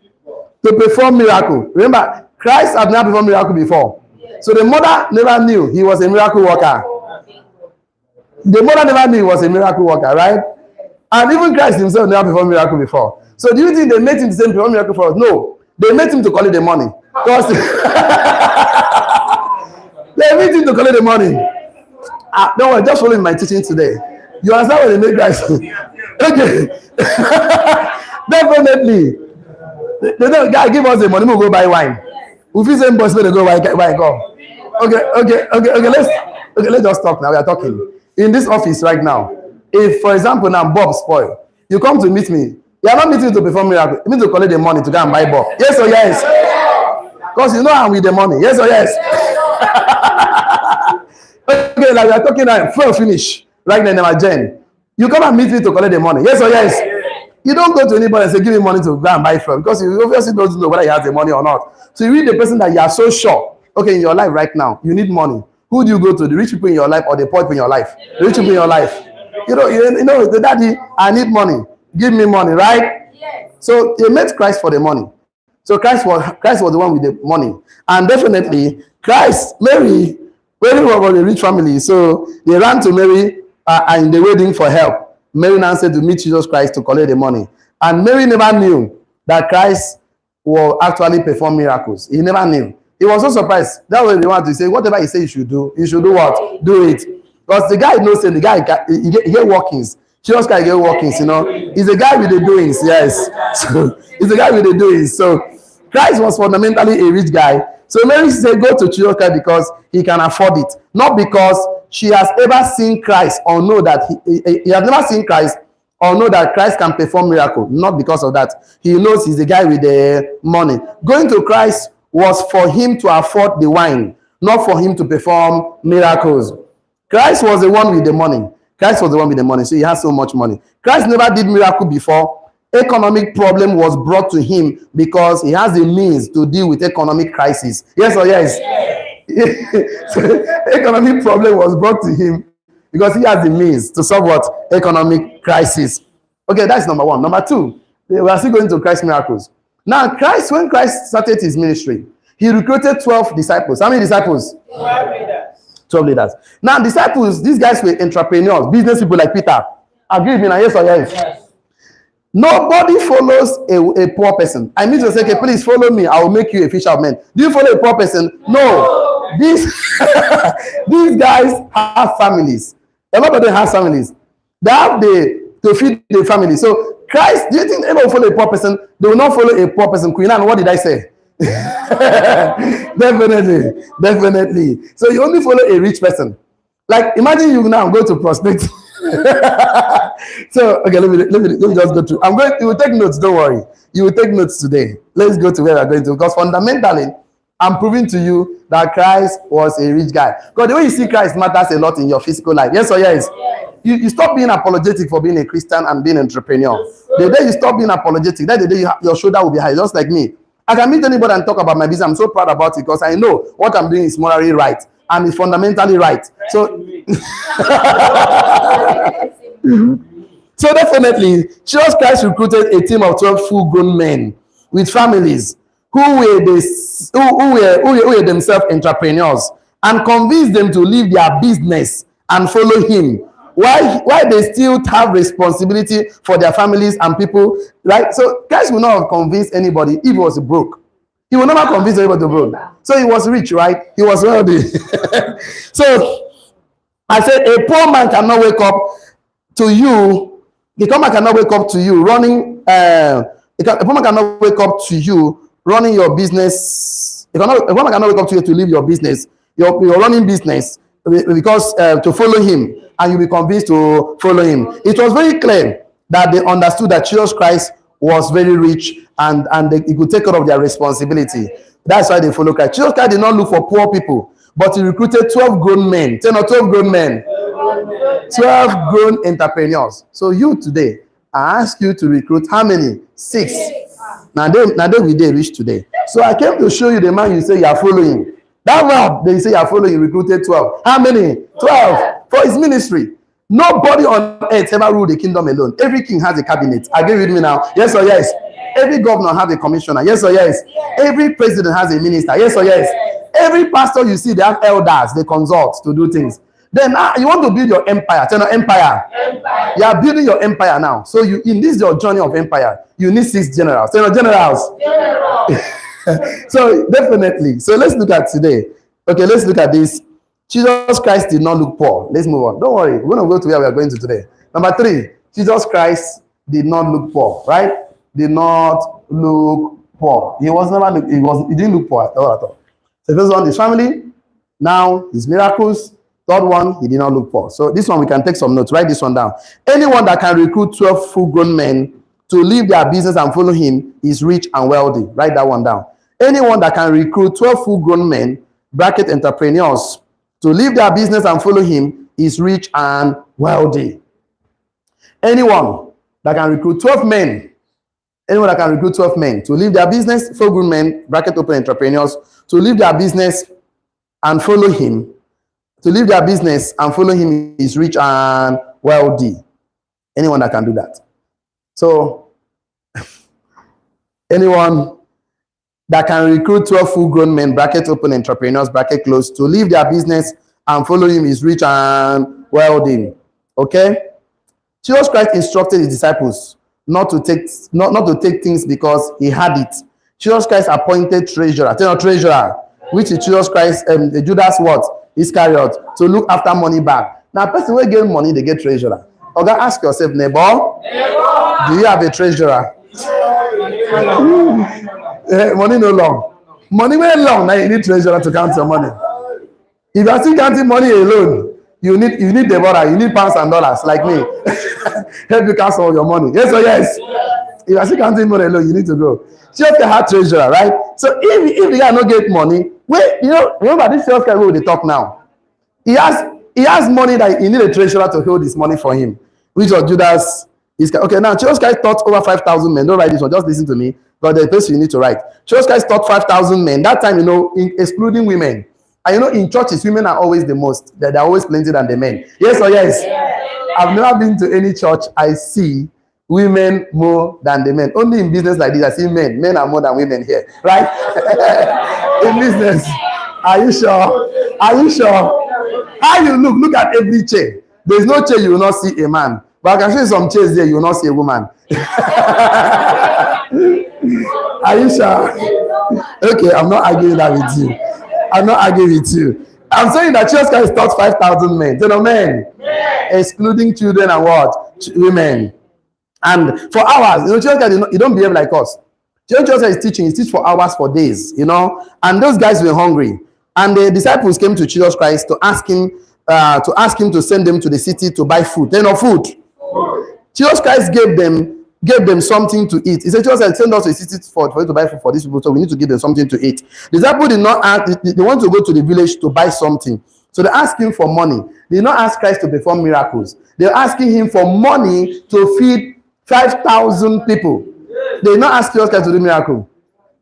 to perform miracle. Remember, Christ had never performed miracle before. So the mother never knew he was a miracle worker. The mother never knew he was a miracle worker, right? And even Christ himself never performed miracle before. So do you think they made him the same perform miracle for us? No. They made him to collect the money. Because they made him to collect the money. Don't worry, just following my teaching today. You understand what they made guys? Okay. Definitely. They don't guy give us the money, we'll go buy wine. If you say boss, they go buy go. Okay, let's just talk now. We are talking. In this office right now, if for example now Bob spoil, you come to meet me, you are not meeting to perform miracle, you need to collect the money to go and buy Bob. Yes or yes? Because you know I'm with the money. Yes or yes? Okay, like we are talking now, fuel finish right now in my gen. You come and meet me to collect the money. Yes or yes? You don't go to anybody and say, give me money to go and buy fuel, because you obviously don't know whether he has the money or not. So you read the person that you are so sure, okay, in your life right now, you need money. Who do you go to? The rich people in your life or the poor people in your life? The rich people in your life. You know, the daddy, I need money. Give me money, right? Yes. So they met Christ for the money. So Christ was the one with the money. And definitely, Mary was a rich family. So they ran to Mary and they were waiting for help. Mary now said to meet Jesus Christ to collect the money. And Mary never knew that Christ will actually perform miracles. He never knew. He was so surprised. That's why they want to say, whatever he says you should do what? Do it. Because the guy knows the guy, he get workings. Jesus Christ get workings, you know. He's a guy with the doings, yes. So he's a guy with the doings. So Christ was fundamentally a rich guy. So Mary said, go to Jesus Christ because he can afford it. Not because she has ever seen Christ or know that he has never seen Christ or know that Christ can perform miracle. Not because of that. He knows he's the guy with the money. Going to Christ was for him to afford the wine, not for him to perform miracles. Christ was the one with the money. Christ was the one with the money, so he has so much money. Christ never did miracle before. Economic problem was brought to him because he has the means to deal with economic crisis. Yes or yes? So, economic problem was brought to him because he has the means to solve what? Economic crisis. Okay, that's number one. Number two, we are still going to Christ miracles. Now, when Christ started his ministry, he recruited 12 disciples. How many disciples? 12 leaders. 12 leaders. Now, disciples, these guys were entrepreneurs, business people like Peter. Agree with me now, yes or yes? Yes. Nobody follows a poor person. I need to say, okay, please follow me. I will make you a fisher of men. Do you follow a poor person? No. These guys have families. A lot of them have families. They have to feed the family. So Christ, do you think anyone will follow a poor person? They will not follow a poor person. Queen Anne, what did I say? Definitely, definitely. So you only follow a rich person. Like imagine you now go to prospect. So okay, let me just go through. I'm going. You will take notes. Don't worry. You will take notes today. Let's go to where we're going to, because fundamentally, I'm proving to you that Christ was a rich guy. Because the way you see Christ matters a lot in your physical life. Yes or yes? You stop being apologetic for being a Christian and being an entrepreneur. The day you stop being apologetic, that's the day your shoulder will be high, just like me. I can meet anybody and talk about my business. I'm so proud about it because I know what I'm doing is morally right and it's fundamentally right. So, so definitely, Jesus Christ recruited a team of 12 full-grown men with families who were themselves entrepreneurs and convinced them to leave their business and follow him. Why they still have responsibility for their families and people, right? So Christ will not have convinced anybody if he was broke. He will never convince anybody to broke. So he was rich, right? He was wealthy. So I said, a poor man cannot wake up to you. The poor man cannot wake up to you running. A poor man cannot wake up to you running your business. A poor man cannot wake up to you to leave your business. You're running business because to follow him, and you'll be convinced to follow him. It was very clear that they understood that Jesus Christ was very rich and he could take care of their responsibility. That's why they follow Christ. Jesus Christ did not look for poor people, but he recruited 12 grown men. 10 or 12 grown men. 12 grown entrepreneurs. So you today, I ask you to recruit how many? 6. Now they will reach today. So I came to show you the man you say you are following. That man they say you are following, recruited 12. How many? 12 for his ministry. Nobody on earth ever ruled the kingdom alone. Every king has a cabinet. Agree with me now? Yes or yes? Every governor has a commissioner. Yes or yes? Every president has a minister. Yes or yes? Every pastor you see, they have elders. They consult to do things. Then you want to build your empire. Tell me, empire. You are building your empire now. So you in this your journey of empire, you need 6 generals. Tell me, generals. So definitely. So let's look at today. Okay, let's look at this. Jesus Christ did not look poor. Let's move on. Don't worry. We're going to go to where we are going to today. Number 3, Jesus Christ did not look poor, right? Did not look poor. He didn't look poor at all. So first one, his family. Now, his miracles. Third one, he did not look poor. So this one, we can take some notes. Write this one down. Anyone that can recruit 12 full-grown men to leave their business and follow him is rich and wealthy. Write that one down. Anyone that can recruit 12 full-grown men, bracket entrepreneurs, to leave their business and follow him is rich and wealthy. Anyone that can recruit 12 men, to leave their business, full-grown men, bracket open entrepreneurs, to leave their business and follow him, is rich and wealthy. Anyone that can do that. So, anyone that can recruit 12 full-grown men, bracket open entrepreneurs, bracket close, to leave their business and follow him is rich and wealthy. Okay? Jesus Christ instructed his disciples not to take things because he had it. Jesus Christ appointed treasurer. Tell your treasurer, which is Jesus Christ, Judas what? Iscariot, to look after money back. Now, person will get money, they get treasurer. Okay, ask yourself, neighbor, do you have a treasurer? Money no long. Money very long. Now you need treasurer to count your money. If you are still counting money alone, you need Deborah, you need pounds and dollars like me. Help you count some of your money. Yes or yes? If you are still counting money alone, you need to go. Just a hard treasurer, right? So if the guy no get money, wait, remember this sales guy who they talk now. He has money that he need a treasurer to hold his money for him, which was Judas. Okay, now Jesus Christ taught over 5,000 men. Don't write this one, just listen to me. But the place you need to write. Jesus Christ taught 5,000 men. That time, excluding women. And in churches, women are always the most. They're always plenty than the men. Yes or yes? I've never been to any church I see women more than the men. Only in business like this, I see men. Men are more than women here. Right? In business. Are you sure? Are you sure? How you look at every chair. There's no chair you will not see a man. But I can show you some chairs there, you will not see a woman. Are you sure? Okay, I'm not arguing that with you. I'm not arguing with you. I'm saying that Jesus Christ taught 5,000 men. Men. Excluding children and what? Women. And for hours, Jesus Christ, you don't behave like us. Jesus Christ is teaching, he teach for hours, for days, and those guys were hungry. And the disciples came to Jesus Christ to ask him to send them to the city to buy food. Food. Jesus Christ gave them something to eat. He said, Jesus Christ, send us to the city for you to buy food for these people, so we need to give them something to eat. The disciples did not ask, they want to go to the village to buy something. So they asked him for money. They did not ask Christ to perform miracles. They're asking him for money to feed 5,000 people. They did not ask Jesus Christ to do miracle.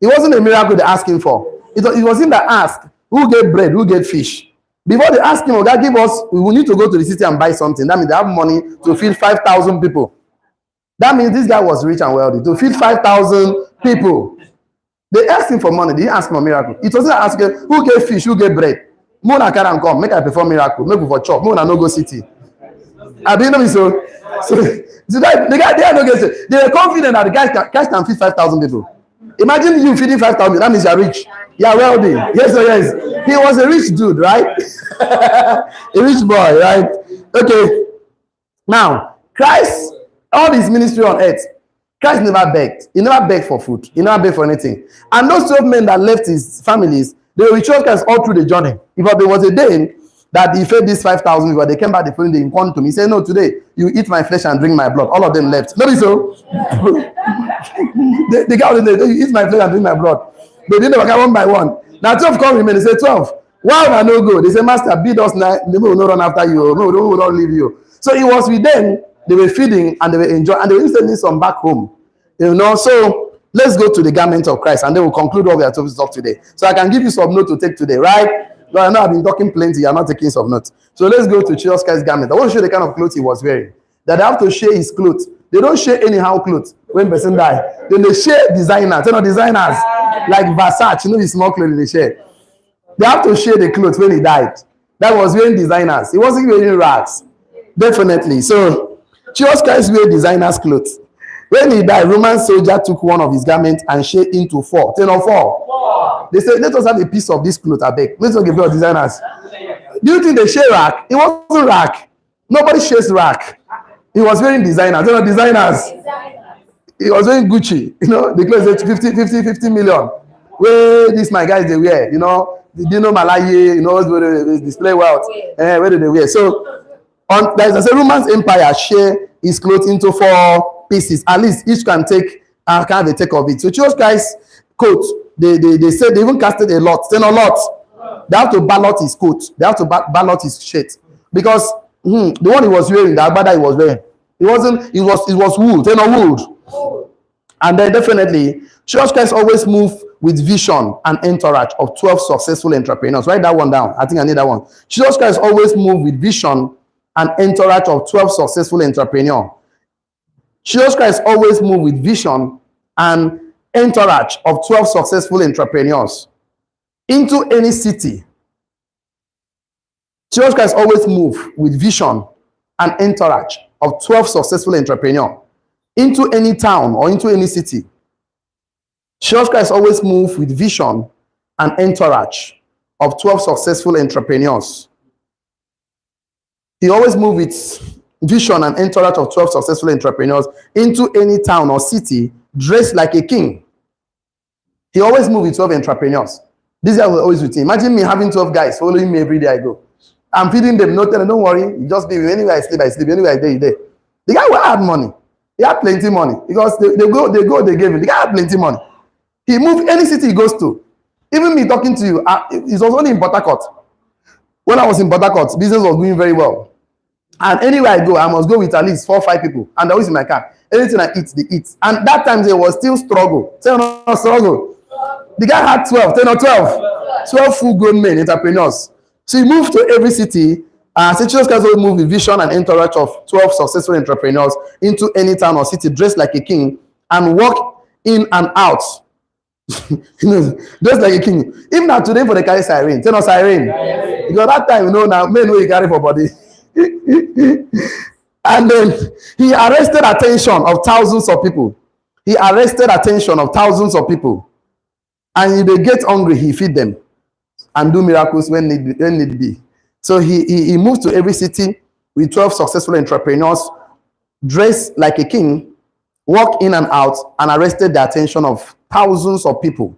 It wasn't a miracle they asked him for. It was him that asked, who gave bread, who gave fish? Before they ask him, God, give us, we will need to go to the city and buy something. That means they have money to feed 5,000 people. That means this guy was rich and wealthy to feed 5,000 people. They asked him for money. They didn't ask him for miracle. It wasn't asking who gave fish, who gave bread. Mona can come, make I perform miracle, make for chop. Mona no go city. I didn't know so. So the guy they no get. They were confident that the guy can feed 5,000 people. Imagine you feeding 5,000. That means you're rich. You're wealthy. Yes or yes. He was a rich dude, right? A rich boy, right? Okay. Now, Christ, all his ministry on earth, Christ never begged. He never begged for food. He never begged for anything. And those 12 men that left his families, they were with Christ all through the journey. If there was a day that he fed these 5,000 people, they came back the following day, he came to me. He said, no, today you eat my flesh and drink my blood. All of them left. Maybe so. The guy was there, you eat my flesh and drink my blood. They didn't come one by one. Now 12 come remain. They say, 12, why would I no go? They say, Master, beat us now. They will not run after you. No, they will not leave you. So it was with them. They were feeding and they were enjoying, and they were sending some back home. So let's go to the garment of Christ, and then we'll conclude what we are talking about today. So I can give you some notes to take today, right? No, I know I've been talking plenty. You're not taking some notes. So let's go to Jesus Christ's garment. I want to show the kind of clothes he was wearing. That they have to share his clothes. They don't share anyhow clothes when person die. Then they share designers. Designers like Versace. The small clothes they share. They have to share the clothes when he died. That was wearing designers. He wasn't wearing rags. Definitely. So Jesus Christ wear designers' clothes. When he died, Roman soldier took one of his garments and shared into four. 10 or 4. They said, let us have a piece of this cloth, I beg. Let's not give you designers. Do you think they share rack? It wasn't rack. Nobody shares rack. He was wearing designers. Designers. He was wearing Gucci. The clothes said 50 million. Where these my guys they wear, Malaye, display wealth. Where do they wear? So there's a Roman Empire share his clothes into 4 pieces. At least each can have a take of it. So Jesus Christ's coat, they said they even casted a lot. Say no lot. They have to ballot his coat. They have to ballot his shirt. Because the one he was wearing, the agbada he was wearing, it was wool. Say no wool. And then definitely, Jesus Christ always moved with vision and entourage of 12 successful entrepreneurs. Write that one down. I think I need that one. Jesus Christ always moved with vision and entourage of 12 successful entrepreneurs. Jesus Christ always moved with vision and entourage of 12 successful entrepreneurs into any city. Jesus Christ always moved with vision and entourage of 12 successful entrepreneurs into any town or into any city. Jesus Christ always moved with vision and entourage of 12 successful entrepreneurs. He always moved with vision and entourage of 12 successful entrepreneurs into any town or city dressed like a king. He always moved with 12 entrepreneurs. These guys were always with him. Imagine me having 12 guys following me every day I go. I'm feeding them, no telling, don't worry. You just be anywhere I sleep, anywhere I day, day. The guy will have money. He had plenty money because they gave him. The guy had plenty money. He moved any city he goes to. Even me talking to you, it was only in Port Harcourt. When I was in Port Harcourt, business was doing very well. And anywhere I go, I must go with at least 4 or 5 people. And they're always in my car. Anything I eat, they eat. And that time there was still struggle. Struggle. The guy had 12 full-grown men, entrepreneurs. So he moved to every city. Jesus Christ will move with vision and entourage of 12 successful entrepreneurs into any town or city dressed like a king and walk in and out. Dressed like a king. Even now today for the carry siren. Tell us siren. Because that time, now men know you carry for body. And then he arrested attention of thousands of people. And if they get hungry, he feed them and do miracles when need be. So he moved to every city with 12 successful entrepreneurs dressed like a king walked in and out and arrested the attention of thousands of people.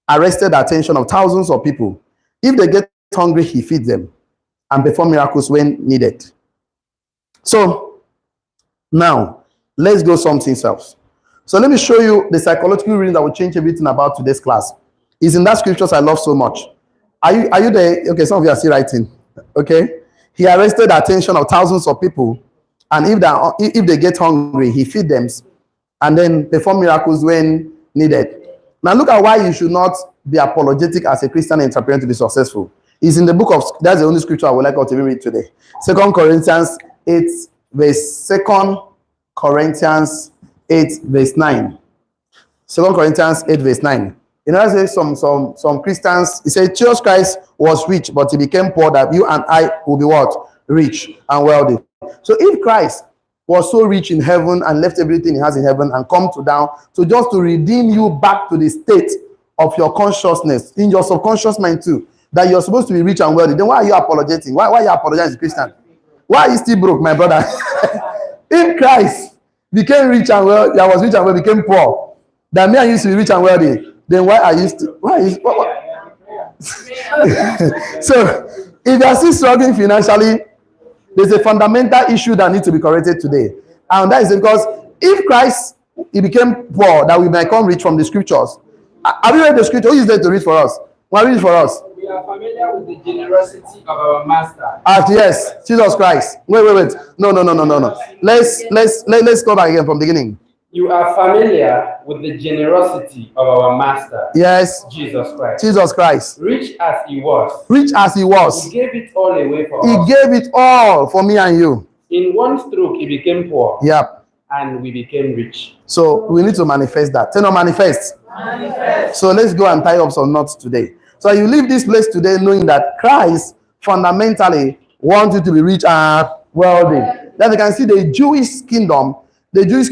Arrested the attention of thousands of people. If they get hungry, he feeds them and perform miracles when needed. So now let's go something else. So let me show you the psychological reason that will change everything about today's class. It's in that scriptures I love so much. Are you there? Okay, some of you are still writing. Okay. He arrested the attention of thousands of people, and if they get hungry, he feeds them and then perform miracles when needed. Now look at why you should not be apologetic as a Christian entrepreneur to be successful. It's in the book of, that's the only scripture I would like us to read today. 2 Corinthians 8 verse 2 Corinthians 8 verse 9. 2 Corinthians 8 verse 9. You know, I say some Christians, he said Jesus Christ was rich, but he became poor that you and I will be what? Rich and wealthy. So if Christ was so rich in heaven and left everything he has in heaven and come to down to just to redeem you back to the state of your consciousness, in your subconscious mind too, that you're supposed to be rich and wealthy, then why are you apologizing? Why are you apologizing, Christian? Why are you still broke, my brother? If Christ became rich and wealthy, I was rich and wealthy, became poor, that me and you used to be rich and wealthy, then why are you still, So if you are still struggling financially, there's a fundamental issue that needs to be corrected today. And that is because if Christ, he became poor, that we might become rich from the scriptures. Have you read the scripture? Who is there to read for us? Well, read it for us. We are familiar with the generosity of our master. Yes, Jesus Christ. Wait. No. Let's go back again from the beginning. You are familiar with the generosity of our master. Yes. Jesus Christ. Jesus Christ. Rich as he was. Rich as he was. He gave it all away for us. He gave it all for me and you. In one stroke, he became poor. Yep. And we became rich. So we need to manifest that. Say no, manifest. Manifest. So let's go and tie up some knots today. So you leave this place today knowing that Christ fundamentally wants you to be rich and wealthy. Then you can see the Jewish kingdom, that's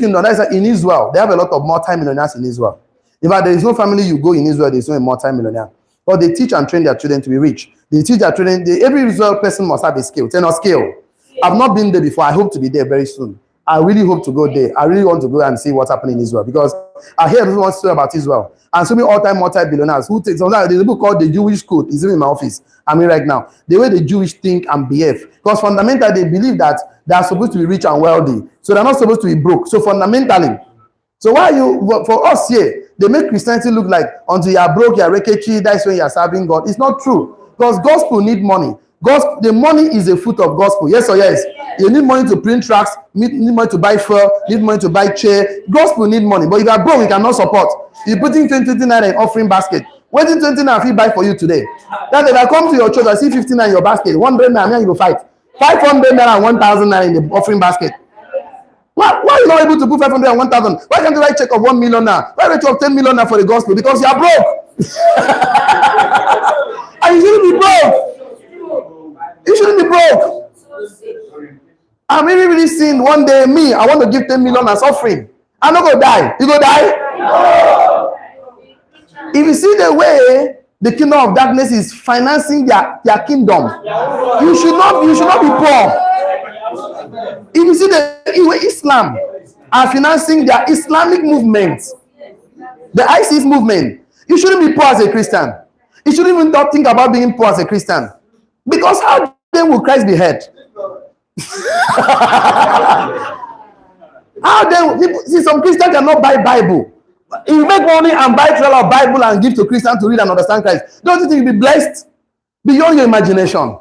in Israel, they have a lot of multi-millionaires in Israel. In fact, there is no family you go in Israel, there is no multi-millionaire. But they teach and train their children to be rich. They teach their children, every Israel person must have a skill. Tell us skill. I've not been there before. I hope to be there very soon. I really hope to go there. I really want to go and see what's happening in Israel because I hear everyone story about Israel. And so many all-time multi-billionaires who take sometimes there's a book called The Jewish Code. It's in my office. Right now. The way the Jewish think and behave. Because fundamentally they believe that they are supposed to be rich and wealthy. So they're not supposed to be broke. So fundamentally. So for us here, they make Christianity look like until you are broke, you are rekechi, that's when you are serving God. It's not true. Because gospel need money. The money is a fruit of gospel. Yes or yes? You need money to print tracts, need money to buy fuel, need money to buy chair. Gospel need money. But if you are broke, you cannot support. You're putting 20 naira in offering basket. What did 20 naira buy for you today? That if I come to your church, I see 50 naira in your basket, 100 naira, you will fight. 500 naira and 1,000 naira in the offering basket. Why are you not able to put 500 and 1,000? Why can't you write check of 1 million now? Why write of 10 million now for the gospel? Because you are broke. And you shouldn't be broke. You shouldn't be broke. I'm really seeing one day me, I want to give 10 million as offering. I'm not going to die. You going to die? No. If you see the way the kingdom of darkness is financing their kingdom, you should not be poor. If you see the way Islam are financing their Islamic movement, the ISIS movement, you shouldn't be poor as a Christian. You shouldn't even think about being poor as a Christian. Because how then will Christ be heard? How then people see some Christians cannot buy Bible. If you make money and buy trail of Bible and give to Christians to read and understand Christ, don't you think you'll be blessed beyond your imagination?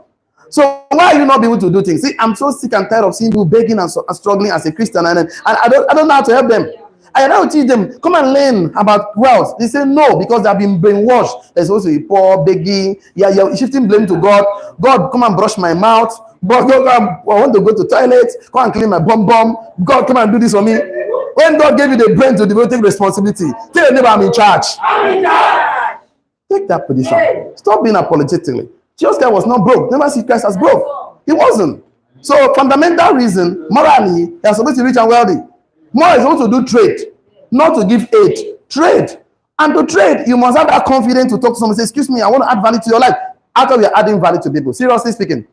So why are you not able to do things? See, I'm so sick and tired of seeing people begging and struggling as a Christian, and I don't know how to help them. I don't teach them, come and learn about wealth. They say no, because they've been brainwashed. They're supposed to be poor, begging. You're shifting blame to God. God, come and brush my mouth. God, I want to go to toilet. Come and clean my bum. God, come and do this for me. When God gave you the brain to devote responsibility, tell your neighbor I'm in charge. Take that position. Stop being apologetically. Jesus Christ was not broke. Never see Christ as broke. He wasn't. So fundamental reason, morally, they are supposed to be rich and wealthy. More is also to do trade, not to give aid. Trade. And to trade, you must have that confidence to talk to someone and say, excuse me, I want to add value to your life. After we are adding value to people. Seriously speaking.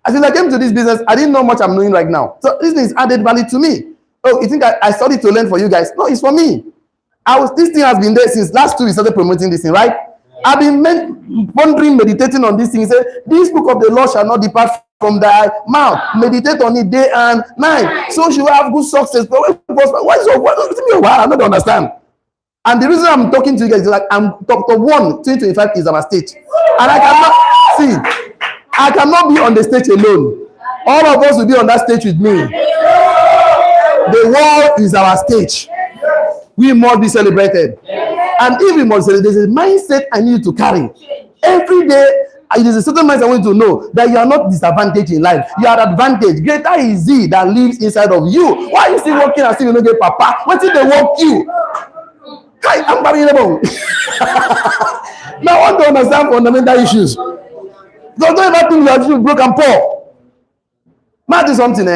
As I came to this business, I didn't know much I'm doing right now. So this thing is added value to me. Oh, you think I studied to learn for you guys? No, it's for me. This thing has been there since last 2 weeks. Started promoting this thing, right? I've been pondering, meditating on this thing. He said, this book of the law shall not depart from thy mouth. Meditate on it day and night. So you have good success. But what is your why? I don't understand. And the reason I'm talking to you guys is like I'm top 2025 is our stage. And I cannot be on the stage alone. All of us will be on that stage with me. The world is our stage. We must be celebrated. And if we must celebrate, there's a mindset I need to carry. Every day, there's a certain mindset I want you to know that you are not disadvantaged in life. You are advantaged. Greater is he that lives inside of you. Why are you still working as if you don't get papa? What if they work you? I'm variable. Now I want to understand fundamental issues. Don't ever think you are just broke and poor. Matter is something,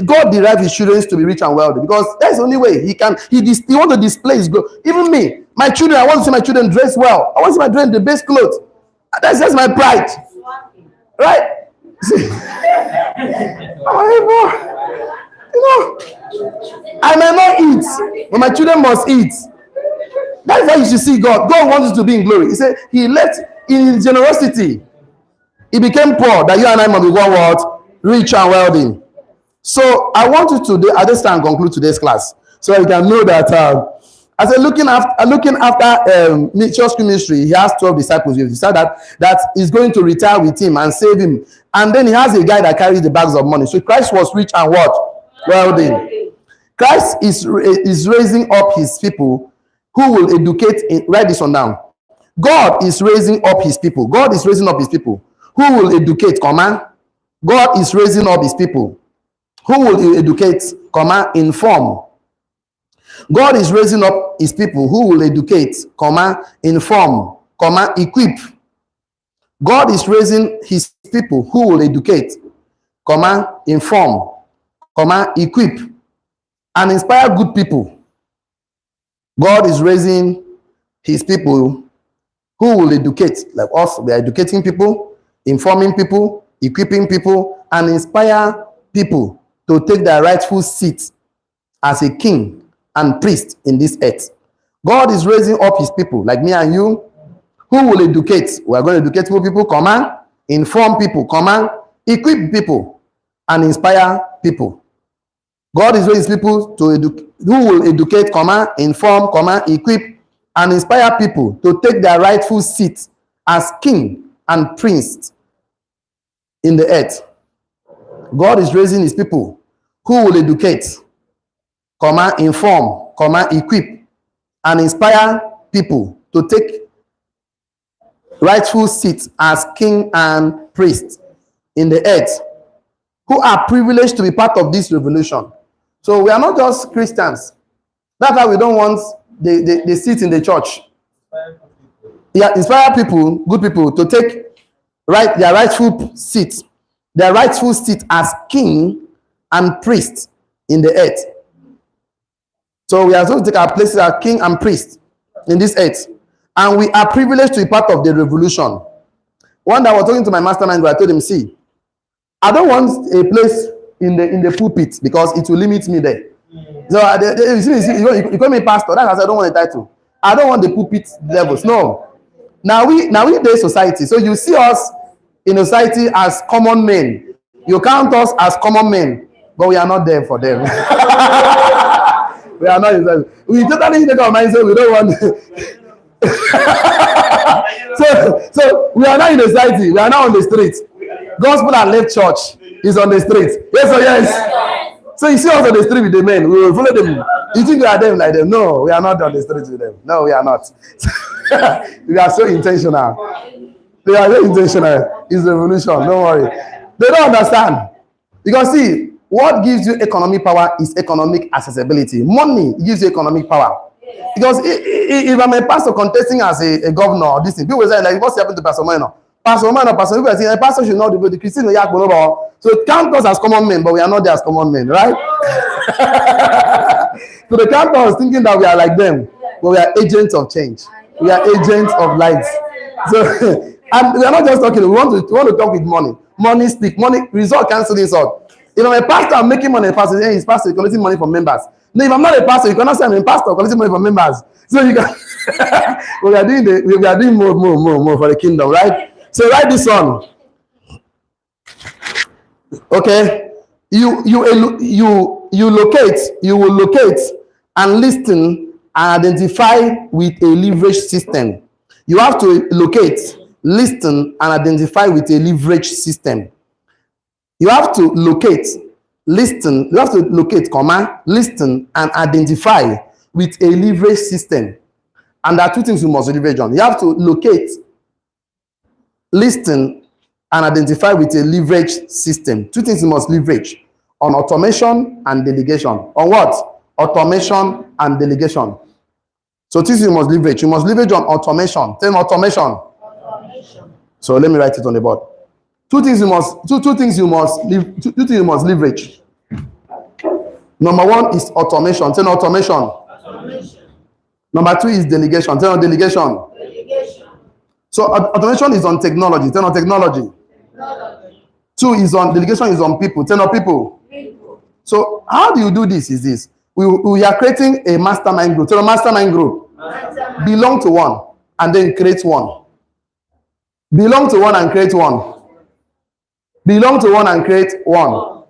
God derived his children to be rich and wealthy because that's the only way he can. He want to display his glory. Even me, my children, I want to see my children dress well. I want to see my children the best clothes. That's just my pride, right? See, you know, I may not eat, but my children must eat. That's why you should see God. God wants us to be in glory. He said he left in his generosity. He became poor that you and I might be what? Rich and wealthy. So I want you today, I just can conclude today's class so you can know that I said looking after church ministry, he has 12 disciples. He said that he's going to retire with him and save him. And then he has a guy that carries the bags of money. So Christ was rich and what? Wealthy. Christ is raising up his people who will educate. Write this one down. God is raising up his people. God is raising up his people who will educate, God is raising up his people who will educate, inform. God is raising up his people who will educate, inform, equip. God is raising his people who will educate, inform, equip, and inspire good people. God is raising his people who will educate, like us. We are educating people, informing people, equipping people, and inspire people to take their rightful seat as a king and priest in this earth. God is raising up his people, like me and you, who will educate. We are going to educate people, inform people, equip people, and inspire people. God is raising people who will educate, inform, equip, and inspire people to take their rightful seat as king and priest in the earth. God is raising his people who will educate, inform, equip, and inspire people to take rightful seats as king and priest in the earth, who are privileged to be part of this revolution. So we are not just Christians. That's why we don't want the seat in the church. Yeah, inspire people, good people, to take their rightful seat as king and priest in the earth. So we are supposed to take our places as king and priest in this earth, and we are privileged to be part of the revolution. One day I was talking to my mastermind, where I told him, see, I don't want a place in the pulpit because it will limit me there. So you call me pastor. That's why I don't want a title. I don't want the pulpit levels. No. Now we the society. So you see us in a society as common men. You count us as common men, but we are not there for them. We are not. We totally take our mind, so we don't want. so we are not in the society. We are not on the streets. Gospel and left church is on the streets. Yes or yes? So you see us on the street with the men. We will follow them. You think we are them like them? No, we are not on the streets with them. No, we are not. We are so intentional. They are very intentional. It's revolution. Don't worry. They don't understand. Because see, what gives you economic power is economic accessibility. Money gives you economic power. Because if I'm a pastor contesting as a governor or this thing, people say, like, what's happened to Pastor Minor? Pastor Minor, Pastor, people are saying, a pastor should not be the Christian. So count us as common men, but we are not there as common men, right? So they count us thinking that we are like them, but we are agents of change. We are agents of light. So, and we are not just talking. We want to talk with money. Money speak. Money result cancel this out. If I'm a pastor, I'm making money. A pastor, hey, he's pastor collecting money from members. No, if I'm not a pastor, you cannot say I'm a pastor collecting money from members. So you can. We are doing more for the kingdom, right? So write this on. Okay, you will locate and listen and identify with a leverage system. You have to locate, listen, and identify with a leverage system. You have to locate, listen, you have to locate, listen, and identify with a leverage system. And there are two things you must leverage on. You have to locate, listen, and identify with a leverage system. Two things you must leverage on: automation and delegation. On what? Automation and delegation. So things you must leverage. You must leverage on automation. Tell me automation. Automation. So let me write it on the board. Two things you must leverage. Number one is automation. Tell me automation. Automation. Number two is delegation. Tell me delegation. Delegation. So automation is on technology. Tell me technology. Two is on delegation, is on people. 10 of people. So how do you do this? Is this we are creating a mastermind group. Tell a mastermind group. Mastermind. Belong to one and then create one. Belong to one and create one. Belong to one and create one.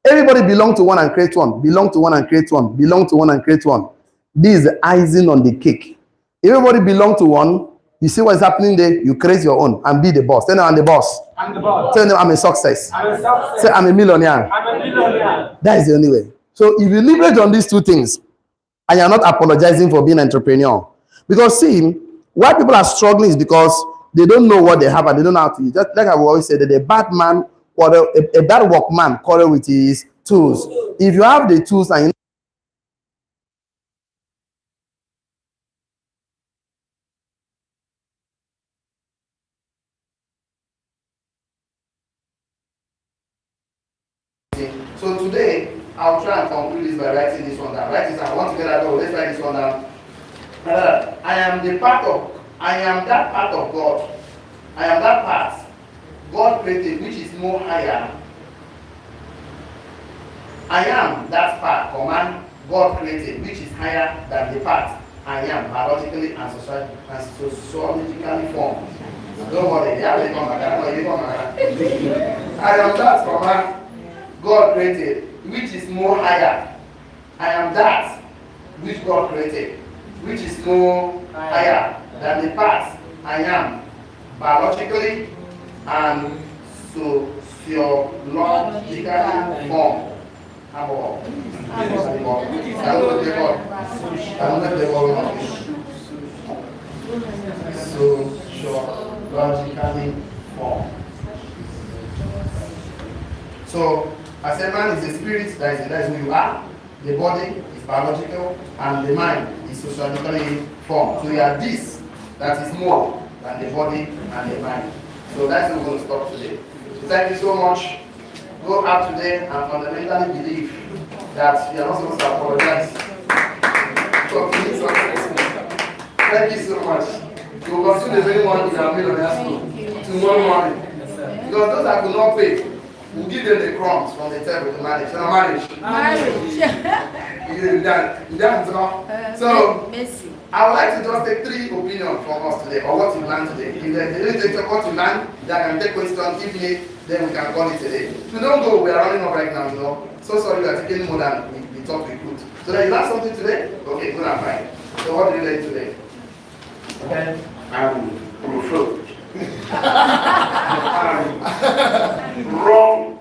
Everybody belong to one and create one. Belong to one and create one. Belong to one and create one. This is the icing on the cake. Everybody belong to one. You see what is happening there? You create your own and be the boss. Tell them I'm the boss. I'm the boss. Tell them I'm a success. I'm a success. Say I'm a millionaire. I'm a millionaire. That is the only way. So if you leverage on these two things and you're not apologizing for being an entrepreneur, because see, why people are struggling is because they don't know what they have and they don't know how to use. Just like I've always said, that a bad man quarrel, a bad workman quarrel with his tools. If you have the tools and you So today, I'll try and conclude this by writing this one down. Write this down. I want to get that over. Let's write this one down. I am that part of God. I am that part God created, which is more higher. I am that part, God created, which is higher than the part I am biologically and sociologically formed. Don't worry, I am that, God created, which is more higher. I am that which God created, which is more higher than the part I am biologically and sociologically formed. Sociologically formed. So, as a man is a spirit, that is who you are. The body is biological, and the mind is sociologically formed. So you are this that is more than the body and the mind. So that's what we're going to stop today. So thank you so much. Go out today and fundamentally believe that you are not supposed to apologize for being successful. Thank you so much. You will continue the very one in our millionaire school tomorrow morning. Because those that could not pay, we'll give them the crumbs from the table to manage. So manage. So I would like to just take 3 opinions from us today, or what you learned today. If they didn't take what you learned, they can take questions. If need, then we can call it today. If you don't go, we are running up right now, you know. So sorry, we are taking more than we thought we could. So that you learned something today? Okay, good and fine. So what did you learn today? Okay. Wrong.